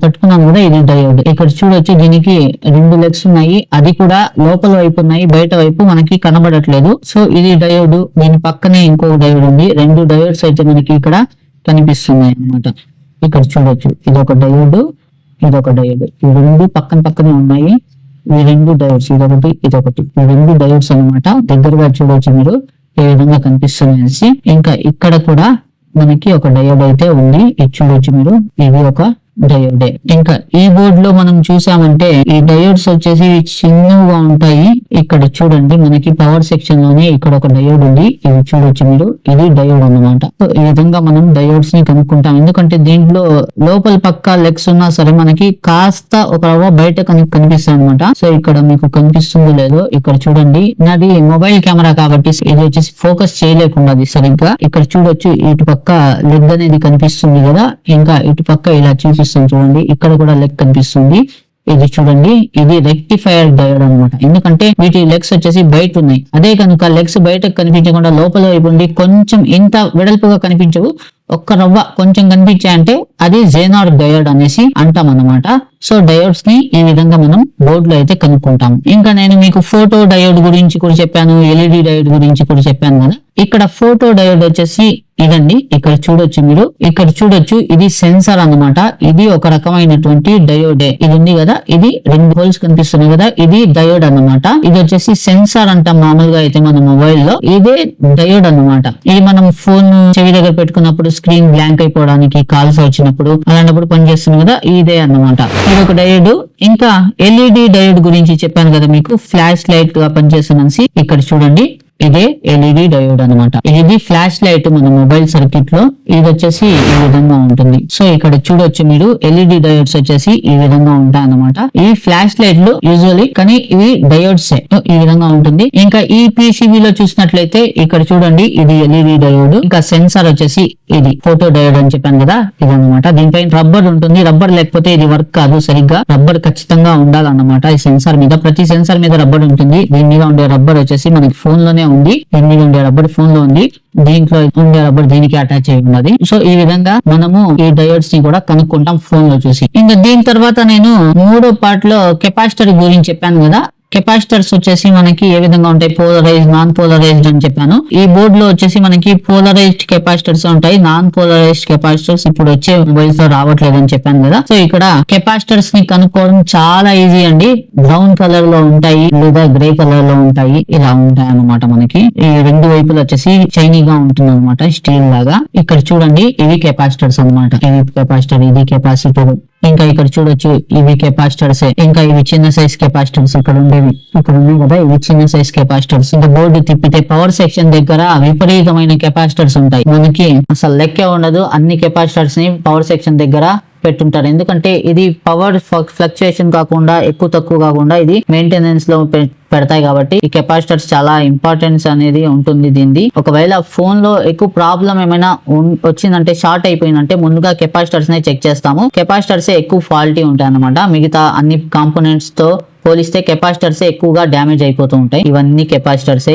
కూడా, ఇది డయోడ్. ఇక్కడ చూడొచ్చు, దీనికి 2 లెగ్స్ ఉన్నాయి, అది కూడా లోపల వైపు ఉన్నాయి, బయట వైపు మనకి కనబడట్లేదు. సో ఇది డయోడ్. దీని పక్కనే ఇంకొక డయోడ్ ఉంది. 2 డయోడ్స్ అయితే మనకి ఇక్కడ కనిపిస్తున్నాయి అన్నమాట. ఇక్కడ చూడొచ్చు, ఇది ఒక డయోడ్, ఇది ఒక డయోడ్. ఈ 2 పక్కనే ఉన్నాయి. ఈ 2 డయోడ్స్, ఇదొకటి ఇదొకటి, ఈ 2 డయోడ్స్ అన్నమాట. దగ్గరగా చూడొచ్చు మీరు ఏ విధంగా కనిపిస్తుంది. ఇంకా ఇక్కడ కూడా మనకి ఒక డయోడ్ అయితే ఉంది, ఇది చూడొచ్చు మీరు. ఇది ఒక డయోడే. ఇంకా ఈ బోర్డ్ లో మనం చూసామంటే ఈ డయోడ్స్ వచ్చేసి చిన్నగా ఉంటాయి. ఇక్కడ చూడండి మనకి పవర్ సెక్షన్ లోనే ఇక్కడ ఒక డయోడ్ ఉంది, ఇది చూడొచ్చు మీరు, ఇది డయోడ్ అన్నమాట. సో ఈ విధంగా మనం డయోడ్స్ ని కనుక్కుంటాం. ఎందుకంటే దీంట్లో లోపల పక్క లెగ్స్ ఉన్నా సరే మనకి కాస్త ఒక రవ్వ బయట కనిపిస్తాయి అనమాట. సో ఇక్కడ మీకు కనిపిస్తుందో లేదో ఇక్కడ చూడండి, నాది మొబైల్ కెమెరా కాబట్టి ఇది వచ్చేసి ఫోకస్ చేయలేకుండా సరిగ్గా. ఇక్కడ చూడొచ్చు ఇటు పక్క లెగ్ అనేది కనిపిస్తుంది కదా, ఇంకా ఇటు పక్క ఇలా చూపిస్తుంది చూడండి, ఇక్కడ కూడా లెగ్ కనిపిస్తుంది. ఇది చూడండి, ఇది రెక్టిఫైయర్ డయోడ్ అనమాట. ఎందుకంటే వీటి లెగ్స్ వచ్చేసి బయట ఉన్నాయి. అదే కనుక లెగ్స్ బయటకు కనిపించకుండా లోపల వైపు ఉండి కొంచెం ఇంత వెడల్పుగా కనిపించవు, ఒక్క రవ్వ కొంచెం కనిపించాయంటే అది జెనార్ డయోడ్ అనేసి అంటాం అన్నమాట. సో డయోడ్స్ ని ఈ విధంగా మనం బోర్డు లో అయితే కనుక్కుంటాం. ఇంకా నేను మీకు ఫోటో డయోడ్ గురించి కూడా చెప్పాను, ఎల్ఈడి డయోడ్ గురించి కూడా చెప్పాను కదా. ఇక్కడ ఫోటో డయోడ్ వచ్చేసి ఇదండి, ఇక్కడ చూడొచ్చు మీరు, ఇక్కడ చూడొచ్చు ఇది సెన్సార్ అన్నమాట. ఇది ఒక రకమైనటువంటి డయోడే. ఇది ఉంది కదా, ఇది 2 హోల్స్ కనిపిస్తున్నాయి కదా, ఇది డయోడ్ అన్నమాట. ఇది వచ్చేసి సెన్సార్ అంటాం మామూలుగా అయితే మన మొబైల్ లో, ఇదే డయోడ్ అన్నమాట. ఇది మనం ఫోన్ చెవి దగ్గర పెట్టుకున్నప్పుడు స్క్రీన్ బ్లాంక్ అయిపోవడానికి, కాల్స్ వచ్చినప్పుడు అలాంటప్పుడు పనిచేస్తుంది కదా, ఇదే అన్నమాట. ఇది ఒక డయోడ్. ఇంకా ఎల్ఈడి డయోడ్ గురించి చెప్పాను కదా మీకు, ఫ్లాష్ లైట్ గా పనిచేస్తుంది. ఇక్కడ చూడండి, ఇదే ఎల్ఈడి డయోడ్ అనమాట. ఇది ఫ్లాష్ లైట్ మన మొబైల్ సర్క్యూట్ లో, ఇది వచ్చేసి ఈ విధంగా ఉంటుంది. సో ఇక్కడ చూడొచ్చు మీరు, ఎల్ఈడి డయోడ్స్ వచ్చేసి ఈ విధంగా ఉంటాయి అన్నమాట. ఈ ఫ్లాష్ లైట్లు యూజువల్లీ, కానీ ఇవి డయోడ్స్ ఈ విధంగా ఉంటుంది. ఇంకా ఈ పిసిబి లో చూసినట్లయితే ఇక్కడ చూడండి, ఇది ఎల్ఈడి డయోడ్. ఇంకా సెన్సార్ వచ్చేసి ఇది ఫోటో డయోడ్ అని చెప్పాను కదా, ఇది అనమాట. దీనిపైన రబ్బర్ ఉంటుంది, రబ్బర్ లేకపోతే ఇది వర్క్ కాదు సరిగ్గా, రబ్బర్ ఖచ్చితంగా ఉండాలన్నమాట. ఈ సెన్సార్ మీద, ప్రతి సెన్సార్ మీద రబ్బర్ ఉంటుంది. దీని మీద ఉండే రబ్బర్ వచ్చేసి మనకి ఫోన్ లోనే ఉంది, దీని మీద ఉండే రబ్బర్ ఫోన్ లో ఉంది, దీంట్లో ఉండే రబ్బర్ దీనికి అటాచ్ అయి ఉన్నది. సో ఈ విధంగా మనము ఈ డయోడ్స్ ని కూడా కనుక్కుంటాం ఫోన్ లో చూసి. ఇంకా దీని తర్వాత నేను 3వ పార్ట్ లో కెపాసిటర్ గురించి చెప్పాను కదా. కెపాసిటర్స్ వచ్చేసి మనకి ఏ విధంగా ఉంటాయి, పోలరైజ్డ్, నాన్ పోలరైజ్డ్ అని చెప్పాను. ఈ బోర్డు లో వచ్చేసి మనకి పోలరైజ్డ్ కెపాసిటర్స్ ఉంటాయి, నాన్ పోలరైజ్డ్ కెపాసిటర్స్ ఇప్పుడు వచ్చే మొబైల్స్ లో రావట్లేదు అని చెప్పాను కదా. సో ఇక్కడ కెపాసిటర్స్ ని కనుక్కోవడం చాలా ఈజీ అండి. బ్రౌన్ కలర్ లో ఉంటాయి లేదా గ్రే కలర్ లో ఉంటాయి, ఇలా ఉంటాయి అన్నమాట. మనకి ఈ 2 వైపులు వచ్చేసి చైనీగా ఉంటుంది అనమాట, స్టీల్ లాగా. ఇక్కడ చూడండి, ఇవి కెపాసిటర్స్ అన్నమాట. ఇవి కెపాసిటర్, ఇది కెపాసిటర్. ఇంకా ఇక్కడ చూడొచ్చు, ఇవి కెపాసిటర్స్. ఇంకా ఇవి చిన్న సైజ్ కెపాసిటర్స్ ఇక్కడ ఉండేవి, ఇక్కడ ఉన్నాయి కదా, ఇవి చిన్న సైజ్ కెపాసిటర్స్. ఇంకా బోర్డు తిప్పితే పవర్ సెక్షన్ దగ్గర విపరీతమైన కెపాసిటర్స్ ఉంటాయి, మనకి అసలు లెక్కే ఉండదు. అన్ని కెపాసిటర్స్ ని పవర్ సెక్షన్ దగ్గర పెట్టుంటారు. ఎందుకంటే ఇది పవర్ ఫ్లక్చుయేషన్ కాకుండా, ఎక్కువ తక్కువ కాకుండా ఇది మెయింటెనెన్స్ లో పెడతాయి కాబట్టి ఈ కెపాసిటర్స్ చాలా ఇంపార్టెన్స్ అనేది ఉంటుంది దీనిది. ఒకవేళ ఫోన్ లో ఎక్కువ ప్రాబ్లం ఏమైనా వచ్చిందంటే, షార్ట్ అయిపోయిందంటే ముందుగా కెపాసిటర్స్ నే చెక్ చేస్తాము. కెపాసిటర్స్ ఎక్కువ ఫాల్టీ ఉంటాయి అన్నమాట. మిగతా అన్ని కాంపోనెంట్స్ తో పోలిస్తే కెపాసిటర్స్ ఎక్కువగా డ్యామేజ్ అయిపోతూ ఉంటాయి. ఇవన్నీ కెపాసిటర్సే.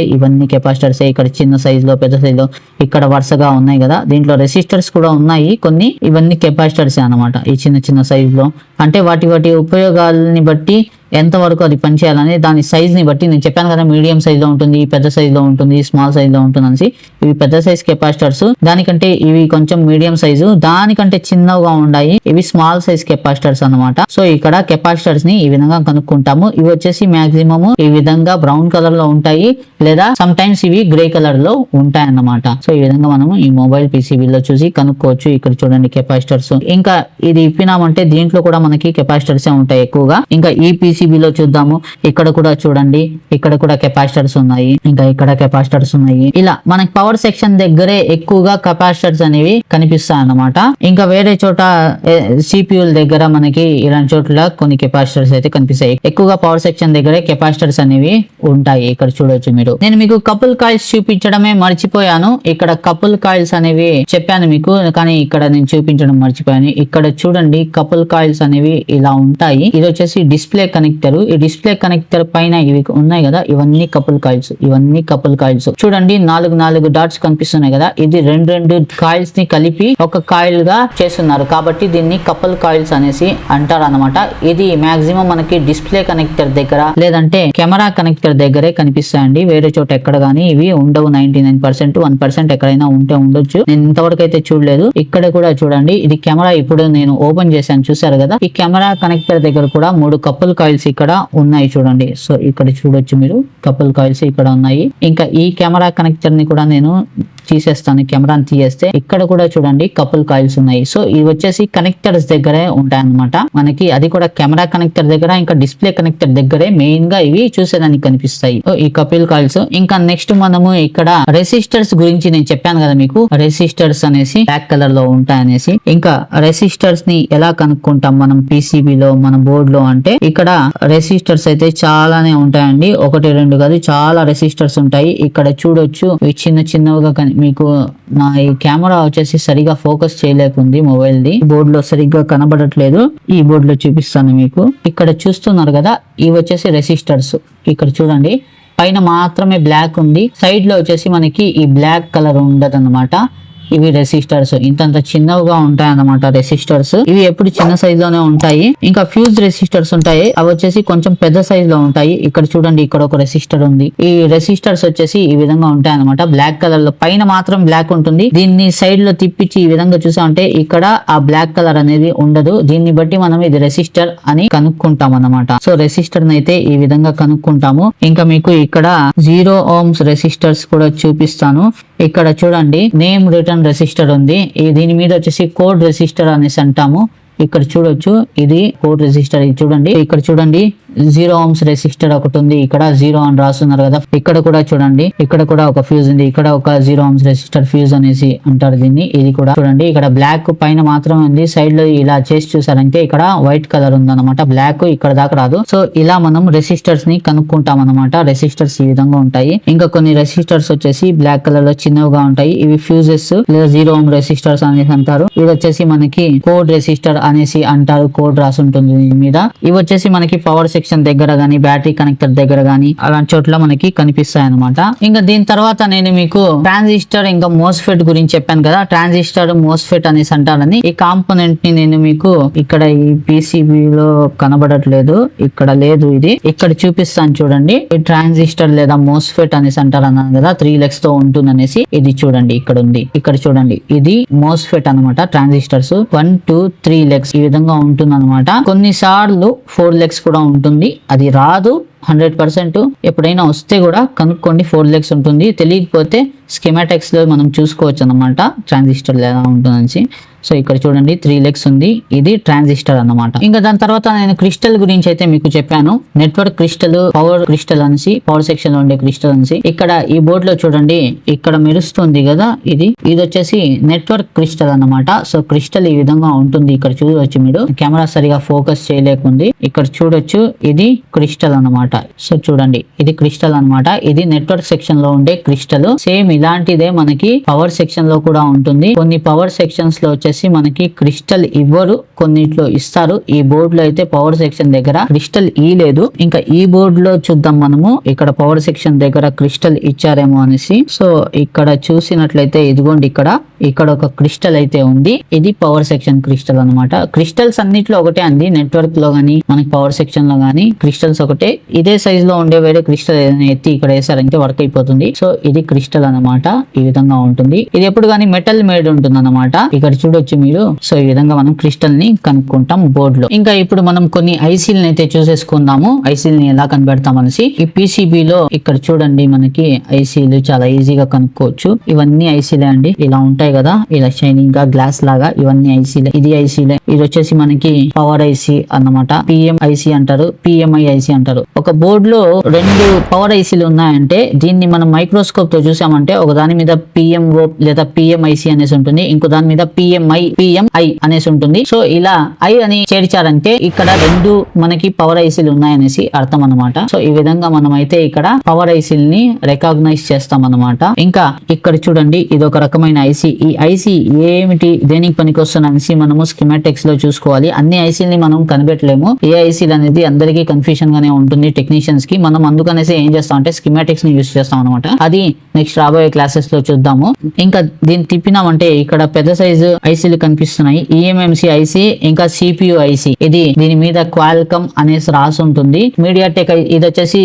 ఇక్కడ చిన్న సైజ్ లో, పెద్ద సైజ్ లో ఇక్కడ వరుసగా ఉన్నాయి కదా. దీంట్లో రెసిస్టర్స్ కూడా ఉన్నాయి కొన్ని. ఇవన్నీ కెపాసిటర్సే అన్నమాట. ఈ చిన్న సైజ్ లో, అంటే వాటి ఉపయోగాలని బట్టి ఎంత వరకు అది పనిచేయాలని దాని సైజ్ ని బట్టి, నేను చెప్పాను కదా మీడియం సైజ్ లో ఉంటుంది, పెద్ద సైజ్ లో ఉంటుంది, స్మాల్ సైజ్ లో ఉంటుంది అనేసి. ఇవి పెద్ద సైజ్ కెపాసిటర్స్, దానికంటే ఇవి కొంచెం మీడియం సైజు, దానికంటే చిన్నగా ఉన్నాయి ఇవి స్మాల్ సైజ్ కెపాసిటర్స్ అన్నమాట. సో ఇక్కడ కెపాసిటర్స్ ని ఈ విధంగా కనుక్కుంటాము. ఇవి వచ్చేసి మాక్సిమం ఈ విధంగా బ్రౌన్ కలర్ లో ఉంటాయి, లేదా సమ్ టైమ్స్ ఇవి గ్రే కలర్ లో ఉంటాయి అన్నమాట. సో ఈ విధంగా మనము ఈ మొబైల్ పీసీబీలో చూసి కనుక్కోవచ్చు. ఇక్కడ చూడండి కెపాసిటర్స్. ఇంకా ఇది ఇప్పినామంటే దీంట్లో కూడా మనకి కెపాసిటర్స్ ఉంటాయి ఎక్కువగా. ఇంకా ఈ పీసీబీలో చూద్దాము, ఇక్కడ కూడా చూడండి, ఇక్కడ కూడా కెపాసిటర్స్ ఉన్నాయి, ఇంకా ఇక్కడ కెపాసిటర్స్ ఉన్నాయి. ఇలా మనకి పవర్ సెక్షన్ దగ్గరే ఎక్కువగా కెపాసిటర్స్ అనేవి కనిపిస్తాయి అన్నమాట. ఇంకా వేరే చోట సిపియుల దగ్గర మనకి ఇలాంటి చోట్ల కొన్ని కెపాసిటర్స్ అయితే కనిపిస్తాయి. ఎక్కువగా పవర్ సెక్షన్ దగ్గరే కెపాసిటర్స్ అనేవి ఉంటాయి. ఇక్కడ చూడొచ్చు మీరు. నేను మీకు కపుల్ కాయిల్స్ చూపించడమే మర్చిపోయాను. ఇక్కడ కపుల్ కాయిల్స్ అనేవి చెప్పాను మీకు, కానీ ఇక్కడ నేను చూపించడం మర్చిపోయాను. ఇక్కడ చూడండి, కపుల్ కాయిల్స్ అనేవి ఇలా ఉంటాయి. ఇది వచ్చేసి డిస్ప్లే కనెక్టర్. ఈ డిస్ప్లే కనెక్టర్ పైన ఇవి ఉన్నాయి కదా, ఇవన్నీ కపుల్ కాయిల్స్. చూడండి, 4 డాట్స్ కనిపిస్తున్నాయి కదా, ఇది 2 కాయిల్స్ ని కలిపి ఒక కాయిల్ గా చేస్తున్నారు కాబట్టి దీన్ని కపుల్ కాయిల్స్ అనేసి అంటారు అన్నమాట. ఇది మాక్సిమం మనకి డిస్ప్లే కనెక్టర్ దగ్గర లేదంటే కెమెరా కనెక్టర్ దగ్గరే కనిపిస్తాయండి. వేరే చోట ఎక్కడ గానీ ఇవి ఉండవు. 99%, 1% ఎక్కడైనా ఉంటే ఉండొచ్చు. నేను ఇంతవరకు అయితే చూడలేదు. ఇక్కడ కూడా చూడండి, ఇది కెమెరా ఇప్పుడు నేను ఓపెన్ చేశాను, చూసారు కదా. ఈ కెమెరా కనెక్టర్ దగ్గర కూడా 3 కపుల్ కాయిల్స్ ఇక్కడ ఉన్నాయి చూడండి. సో ఇక్కడ చూడొచ్చు మీరు, కపుల్ కాయిల్స్ ఇక్కడ ఉన్నాయి. ఇంకా ఈ కెమెరా కనెక్టర్ ని కూడా నేను తీసేస్తాను, కెమెరాని తీయేస్తే ఇక్కడ కూడా చూడండి కపుల్ కాయిల్స్ ఉన్నాయి. సో ఇవి వచ్చేసి కనెక్టర్స్ దగ్గరే ఉంటాయి అన్నమాట మనకి, అది కూడా కెమెరా కనెక్టర్ దగ్గర ఇంకా డిస్ప్లే కనెక్టర్ దగ్గరే మెయిన్ గా ఇవి చూసేదానికి కనిపిస్తాయి ఈ కపుల్ కాయిల్స్. ఇంకా నెక్స్ట్ మనము ఇక్కడ రెసిస్టర్స్ గురించి నేను చెప్పాను కదా మీకు, రెసిస్టర్స్ అనేసి బ్లాక్ కలర్ లో ఉంటాయి అనేసి. ఇంకా రెసిస్టర్స్ ని ఎలా కనుక్కుంటాం మనం పీసీబీలో మన బోర్డ్ లో అంటే, ఇక్కడ రెసిస్టర్స్ అయితే చాలానే ఉంటాయండి, ఒకటి రెండు కాదు చాలా రెసిస్టర్స్ ఉంటాయి. ఇక్కడ చూడొచ్చు ఇవి చిన్న చిన్నవిగా మీకు నా ఈ కెమెరా వచ్చేసి సరిగా ఫోకస్ చేయలేకుంది మొబైల్ ది, బోర్డ్ లో సరిగ్గా కనబడట్లేదు, ఈ బోర్డ్ లో చూపిస్తాను మీకు. ఇక్కడ చూస్తున్నారు కదా ఇవి వచ్చేసి రెసిస్టర్స్, ఇక్కడ చూడండి పైన మాత్రమే బ్లాక్ ఉంది, సైడ్ లో వచ్చేసి మనకి ఈ బ్లాక్ కలర్ ఉండదు అన్నమాట. ఇవి రెసిస్టర్స్ ఇంతంత చిన్నవిగా ఉంటాయి అన్నమాట రెసిస్టర్స్. ఇవి ఎప్పుడు చిన్న సైజ్ లోనే ఉంటాయి. ఇంకా ఫ్యూజ్ రెసిస్టర్స్ ఉంటాయి, అవి వచ్చేసి కొంచెం పెద్ద సైజ్ లో ఉంటాయి. ఇక్కడ చూడండి ఇక్కడ ఒక రెసిస్టర్ ఉంది. ఈ రెసిస్టర్స్ వచ్చేసి ఈ విధంగా ఉంటాయి అన్నమాట, బ్లాక్ కలర్ లో పైన మాత్రం బ్లాక్ ఉంటుంది. దీన్ని సైడ్ లో తిప్పించి ఈ విధంగా చూసామంటే ఇక్కడ ఆ బ్లాక్ కలర్ అనేది ఉండదు. దీన్ని బట్టి మనం ఇది రెసిస్టర్ అని కనుక్కుంటాం అన్నమాట. సో రెసిస్టర్ అయితే ఈ విధంగా కనుక్కుంటాము. ఇంకా మీకు ఇక్కడ 0 ohms రెసిస్టర్స్ కూడా చూపిస్తాను. ఇక్కడ చూడండి నేమ్ రిటర్న్ రెసిస్టర్ ఉంది, దీని మీద వచ్చేసి కోడ్ రెసిస్టర్ అనేసి అంటాము. ఇక్కడ చూడొచ్చు ఇది కోడ్ రెసిస్టర్, ఇది చూడండి ఇక్కడ చూడండి 0 ohms రెసిస్టర్ ఒకటి ఉంది, ఇక్కడ 0 అని రాస్తున్నారు కదా. ఇక్కడ కూడా చూడండి ఇక్కడ కూడా ఒక ఫ్యూజ్ ఉంది, ఇక్కడ ఒక 0 ohms రెసిస్టర్ ఫ్యూజ్ అనేసి అంటారు దీన్ని. ఇది కూడా చూడండి ఇక్కడ బ్లాక్ పైన మాత్రమే ఉంది, సైడ్ లో ఇలా చేసి చూసారంటే ఇక్కడ వైట్ కలర్ ఉంది అనమాట, బ్లాక్ ఇక్కడ దాకా రాదు. సో ఇలా మనం రెసిస్టర్స్ ని కనుక్కుంటాం అనమాట. రెసిస్టర్స్ ఈ విధంగా ఉంటాయి. ఇంకా కొన్ని రెసిస్టర్స్ వచ్చేసి బ్లాక్ కలర్ లో చిన్నవిగా ఉంటాయి, ఇవి ఫ్యూజెస్ లేదా 0 ohm రెసిస్టర్స్ అనేసి అంటారు. ఇది వచ్చేసి మనకి కోడ్ రెసిస్టర్ అనేసి అంటారు, కోడ్ రాసి ఉంటుంది దీని మీద. ఇవి వచ్చేసి మనకి పవర్ సెక్షన్ దగ్గర గానీ బ్యాటరీ కనెక్టర్ దగ్గర గానీ అలాంటి చోట్ల మనకి కనిపిస్తాయి అనమాట. ఇంకా దీని తర్వాత నేను మీకు ట్రాన్సిస్టర్ ఇంకా మోస్ఫెట్ గురించి చెప్పాను కదా, ట్రాన్సిస్టర్ మోస్ఫెట్ అనేసి అంటారని. ఈ కాంపోనెంట్ ని నేను మీకు ఇక్కడ ఈ PCB లో కనబడట్లేదు, ఇక్కడ లేదు, ఇది ఇక్కడ చూపిస్తాను చూడండి. ఈ ట్రాన్సిస్టర్ లేదా మోస్ఫెట్ అనేసి అంటారు అన్నాను కదా 3 legs తో ఉంటుంది అనేసి. ఇది చూడండి ఇక్కడ ఉంది, ఇక్కడ చూడండి ఇది మోస్ఫెట్ అనమాట. ట్రాన్సిస్టర్స్ 1 2 3 legs ఈ విధంగా ఉంటుంది అనమాట. కొన్నిసార్లు 4 legs కూడా ఉంటుంది, అది రాదు 100%. ఎప్పుడైనా వస్తే కూడా కనుక్కోండి 4 legs ఉంటుంది, తెలియకపోతే స్కీమాటిక్స్ లో మనం చూసుకోవచ్చు అనమాట ట్రాన్సిస్టర్ ఎలా ఉంటుందని. సో ఇక్కడ చూడండి 3 legs ఉంది, ఇది ట్రాన్సిస్టర్ అన్నమాట. ఇంకా దాని తర్వాత నేను క్రిస్టల్ గురించి అయితే మీకు చెప్పాను, నెట్వర్క్ క్రిస్టల్, పవర్ క్రిస్టల్ అనేసి, పవర్ సెక్షన్ లో ఉండే క్రిస్టల్ అనేసి. ఇక్కడ ఈ బోర్డ్ లో చూడండి ఇక్కడ మెరుస్తుంది కదా, ఇది వచ్చేసి నెట్వర్క్ క్రిస్టల్ అన్నమాట. సో క్రిస్టల్ ఈ విధంగా ఉంటుంది, ఇక్కడ చూడవచ్చు మీరు, కెమెరా సరిగా ఫోకస్ చేయలేకుంది, ఇక్కడ చూడొచ్చు ఇది క్రిస్టల్ అన్నమాట. సో చూడండి ఇది క్రిస్టల్ అన్నమాట, ఇది నెట్వర్క్ సెక్షన్ లో ఉండే క్రిస్టల్. సేమ్ ఇలాంటిదే మనకి పవర్ సెక్షన్ లో కూడా ఉంటుంది. కొన్ని పవర్ సెక్షన్స్ లో వచ్చేసి మనకి క్రిస్టల్ ఇవ్వరు, కొన్నిట్లో ఇస్తారు. ఈ బోర్డు లో అయితే పవర్ సెక్షన్ దగ్గర క్రిస్టల్ లేదు. ఇంకా ఈ బోర్డు లో చూద్దాం మనము, ఇక్కడ పవర్ సెక్షన్ దగ్గర క్రిస్టల్ ఇచ్చారేమో అనేసి. సో ఇక్కడ చూసినట్లయితే ఇదిగోండి ఇక్కడ ఒక క్రిస్టల్ అయితే ఉంది, ఇది పవర్ సెక్షన్ క్రిస్టల్ అన్నమాట. క్రిస్టల్స్ అన్నిట్లో ఒకటే అండి, నెట్వర్క్ లో గానీ మనకి పవర్ సెక్షన్ లో గానీ క్రిస్టల్స్ ఒకటే. ఇదే సైజ్ లో ఉండే వేరే క్రిస్టల్ ఏదైనా ఎత్తి ఇక్కడ వేసారంటే వర్క్ అయిపోతుంది. సో ఇది క్రిస్టల్ అన్నమాట, ఈ విధంగా ఉంటుంది. ఇది ఎప్పుడు గానీ మెటల్ మేడ్ ఉంటుంది అన్నమాట, ఇక్కడ చూడొచ్చు మీరు. సో ఈ విధంగా మనం క్రిస్టల్ ని కనుక్కుంటాం బోర్డ్ లో. ఇంకా ఇప్పుడు మనం కొన్ని ఐసీలను అయితే చూసేసుకుందాము, ఐసీలని ఎలా కనిపెడతాం అనేసి. ఈ PCB లో ఇక్కడ చూడండి మనకి ఐసీలు చాలా ఈజీగా కనుక్కోవచ్చు. ఇవన్నీ ఐసీలే అండి, ఇలా ఉంటాయి కదా, ఇలా షైనింగ్ గా గ్లాస్ లాగా, ఇవన్నీ ఐసీలే. ఇది ఐసీలే. ఇది వచ్చేసి మనకి పవర్ ఐసీ అన్నమాట, PMIC అంటారు, PMI ఐసీ అంటారు. ఒక బోర్డ్ లో 2 పవర్ ఐసీలు ఉన్నాయంటే దీన్ని మనం మైక్రోస్కోప్ తో చూసామంటే ఒక దాని మీద PMO లేదా PMIC అనేసి ఉంటుంది, ఇంకో దాని మీద PMI అనేసి ఉంటుంది. సో ఇలా ఐ అని చేర్చారంటే ఇక్కడ 2 మనకి పవర్ ఐసీలు ఉన్నాయనేసి అర్థం అన్నమాట. సో ఈ విధంగా మనం అయితే ఇక్కడ పవర్ ఐసీలని రికగ్నైజ్ చేస్తాం అన్నమాట. ఇంకా ఇక్కడ చూడండి ఇది ఒక రకమైన ఐసీ. ఈ ఐసీ ఏమిటి, దేనికి పనికి వస్తుందనేసి మనము స్కీమాటిక్స్ లో చూసుకోవాలి. అన్ని ఐసీలని మనం కనిపెట్టలేము, ఏ ఐసీలు అనేది అందరికీ కన్ఫ్యూషన్ గానే ఉంటుంది టెక్నీషియన్స్ కి. మనం అందుకనేసి ఏం చేస్తాం అంటే స్కీమాటిక్స్ ని యూస్ చేస్తాం అనమాట. అది నెక్స్ట్ రాబోయే క్లాసెస్ లో చూద్దాము. ఇంకా దీన్ని తిప్పినామంటే ఇక్కడ పెద్ద సైజు ఐసీలు కనిపిస్తున్నాయి, eMMC ఐసీ, ఇంకా CPU ఐసీ. దీని మీద క్వాల్కమ్ అనేసి రాసి ఉంటుంది. మీడియాటెక్ ఇది వచ్చేసి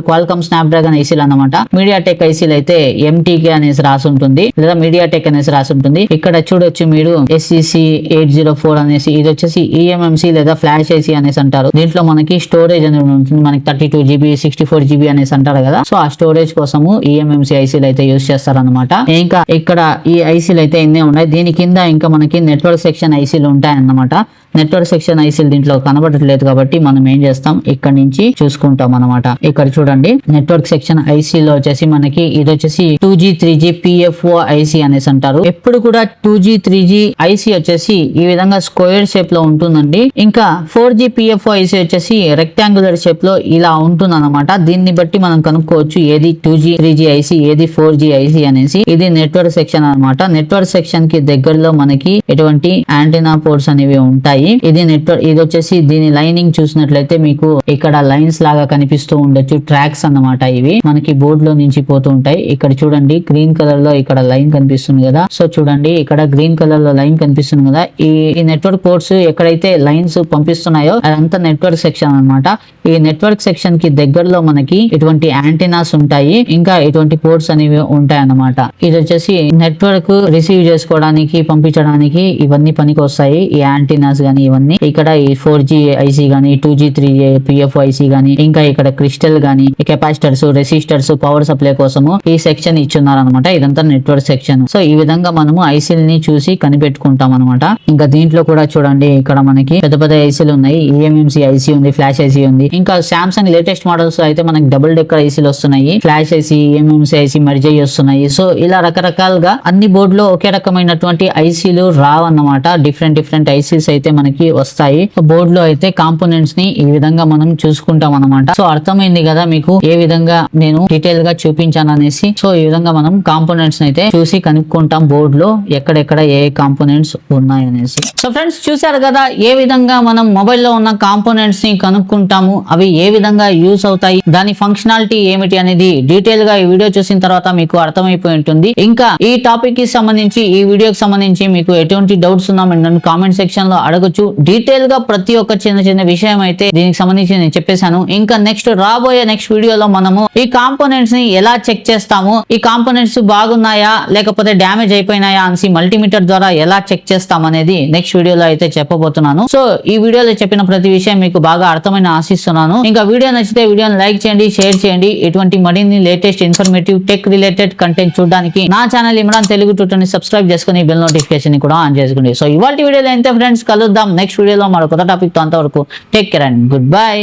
క్వాల్కమ్ స్నాప్డ్రాగన్ ఐసీలు అన్నమాట. మీడియాటెక్ ఐసీలు అయితే MTK అనేసి రాసి ఉంటుంది, లేదా మీడియాటెక్ అనేసి రాసి ఉంటుంది. ఇక్కడ చూడొచ్చు మీరు SCC 804 అనేసి, ఇది వచ్చేసి eMMC లేదా ఫ్లాష్ ఐసి అనేసి అంటారు. దీంట్లో మనకి స్టోరేజ్ అనేది ఉంటుంది. మనకి 32 GB 64 GB అనేసి అంటారు కదా. సో ఆ స్టోరేజ్ కోసము eMMC ఐసీలు అయితే యూస్ చేస్తారనమాట. ఇంకా ఇక్కడ ఈ ఐసీలు అయితే ఎన్ని ఉన్నాయి. దీని కింద ఇంకా మనకి నెట్వర్క్ సెక్షన్ ఐసీలు ఉంటాయన్నమాట. నెట్వర్క్ సెక్షన్ ఐసీలు దీంట్లో కనబడట్లేదు కాబట్టి మనం ఏం చేస్తాం, ఇక్కడ నుంచి చూసుకుంటాం అనమాట. ఇక్కడ చూడండి నెట్వర్క్ సెక్షన్ ఐసీలో వచ్చేసి మనకి ఇది వచ్చేసి 2G 3G PFO ఐసీ అనేసి అంటారు. ఎప్పుడు కూడా 2G 3G ఐసీ వచ్చేసి ఈ విధంగా స్క్వేర్ షేప్ లో ఉంటుందండి. ఇంకా 4G PFO ఐసీ వచ్చేసి రెక్టాంగులర్ షేప్ లో ఇలా ఉంటుంది అనమాట. దీన్ని బట్టి మనం కనుక్కోవచ్చు ఏది 2G 3G ఐసీ ఏది 4G ఐసీ అనేసి. ఇది నెట్వర్క్ సెక్షన్ అనమాట. నెట్వర్క్ సెక్షన్ కి దగ్గరలో మనకి ఎటువంటి యాంటెనా పోర్ట్స్ అనేవి ఉంటాయి. ఇది నెట్వర్క్, ఇది వచ్చేసి దీని లైనింగ్ చూసినట్లయితే మీకు ఇక్కడ లైన్స్ లాగా కనిపిస్తూ ఉండొచ్చు, ట్రాక్స్ అన్నమాట. ఇవి మనకి బోర్డు లో నుంచి పోతూ ఉంటాయి. ఇక్కడ చూడండి గ్రీన్ కలర్ లో ఇక్కడ లైన్ కనిపిస్తుంది కదా. సో చూడండి ఇక్కడ గ్రీన్ కలర్ లో లైన్ కనిపిస్తుంది కదా. ఈ నెట్వర్క్ పోర్ట్స్ ఎక్కడైతే లైన్స్ పంపిస్తున్నాయో అదంతా నెట్వర్క్ సెక్షన్ అన్నమాట. ఈ నెట్వర్క్ సెక్షన్ కి దగ్గరలో మనకి ఇటువంటి యాంటెనాస్ ఉంటాయి, ఇంకా ఇటువంటి పోర్ట్స్ అనేవి ఉంటాయి అన్నమాట. ఇది వచ్చేసి నెట్వర్క్ రిసీవ్ చేసుకోవడానికి పంపించడానికి ఇవన్నీ పనికి వస్తాయి, ఈ యాంటెనాస్ గానీ ఇవన్నీ. ఇక్కడ ఈ 4G ఐసీ గానీ 2G 3G PFO ఐసీ గానీ ఇంకా ఇక్కడ క్రిస్టల్ గానీ కెపాసిటర్స్ రెసిస్టర్స్ పవర్ సప్లై కోసము ఈ సెక్షన్ ఇచ్చున్నారు అనమాట. ఇదంతా నెట్వర్క్ సెక్షన్. సో ఈ విధంగా మనము ఐసీలని చూసి కనిపెట్టుకుంటాం అనమాట. ఇంకా దీంట్లో కూడా చూడండి ఇక్కడ మనకి పెద్ద పెద్ద ఐసీలు ఉన్నాయి. eMMC ఐసీ ఉంది, ఫ్లాష్ ఐసీ ఉంది. ఇంకా సామ్సంగ్ లేటెస్ట్ మోడల్స్ అయితే మనకి డబుల్ డెక్కర్ ఐసీలు వస్తున్నాయి. Flash IC eMMC IC merge అయ్యి వస్తున్నాయి. సో ఇలా రకరకాలుగా అన్ని బోర్డులో ఒకే రకమైనటువంటి ఐసీలు రావన్నమాట. డిఫరెంట్ ఐసీస్ అయితే మనకి వస్తాయి. బోర్డు లో అయితే కాంపోనెంట్స్ ని ఈ విధంగా మనం చూసుకుంటాం అనమాట. సో అర్థమైంది కదా మీకు ఏ విధంగా నేను డీటెయిల్ గా చూపించాను అనేసి. సో ఈ విధంగా మనం కాంపోనెంట్స్ అయితే చూసి కనుక్కుంటాం బోర్డు లో ఎక్కడెక్కడ ఏ కాంపోనెంట్స్ ఉన్నాయి అనేసి. సో ఫ్రెండ్స్ చూసారు కదా ఏ విధంగా మనం మొబైల్ లో ఉన్న కాంపోనెంట్స్ ని కనుక్కుంటాము, అవి ఏ విధంగా యూస్ అవుతాయి, దాని ఫంక్షనాలిటీ ఏమిటి అనేది డీటెయిల్ గా ఈ వీడియో చూసిన తర్వాత మీకు అర్థమైపోయి ఉంటుంది. ఇంకా ఈ టాపిక్ కి సంబంధించి ఈ వీడియోకి సంబంధించి మీకు ఎటువంటి డౌట్స్ ఉన్నా నన్ను కామెంట్ సెక్షన్ లో అడగొచ్చు. డీటెయిల్ గా ప్రతి ఒక్క చిన్న విషయం అయితే దీనికి సంబంధించి నేను చెప్పేశాను. ఇంకా రాబోయే నెక్స్ట్ వీడియోలో మనము ఈ కాంపోనెంట్స్ ని ఎలా చెక్ చేస్తాము, ఈ కాంపోనెంట్స్ బాగున్నాయా లేకపోతే డ్యామేజ్ అయిపోయినాయా అనేసి మల్టీమీటర్ ద్వారా ఎలా చెక్ చేస్తాం అనేది నెక్స్ట్ వీడియోలో అయితే చెప్పబోతున్నాను. సో ఈ వీడియోలో చెప్పిన ప్రతి విషయం మీకు బాగా అర్థమైన ఆశిస్తున్నాను. ఇంకా వీడియో నచ్చితే వీడియోని లైక్ చేయండి, షేర్ చేయండి. ఇటువంటి మరిన్ని latest informative tech related content చూడడానికి నా ఛానల్ ఇమ్రాన్ తెలుగు ట్యూటర్ని సబ్స్క్రైబ్ చేసుకుని బెల్ నోటిఫికేషన్ ని కూడా ఆన్ చేసుకోండి. సో ఇవాళ వీడియోలో ఎంత ఫ్రెండ్స్, కలుద్దాం నెక్స్ట్ వీడియోలో మరో కొత్త టాపిక్ తో. అంతవరకు take care and good bye.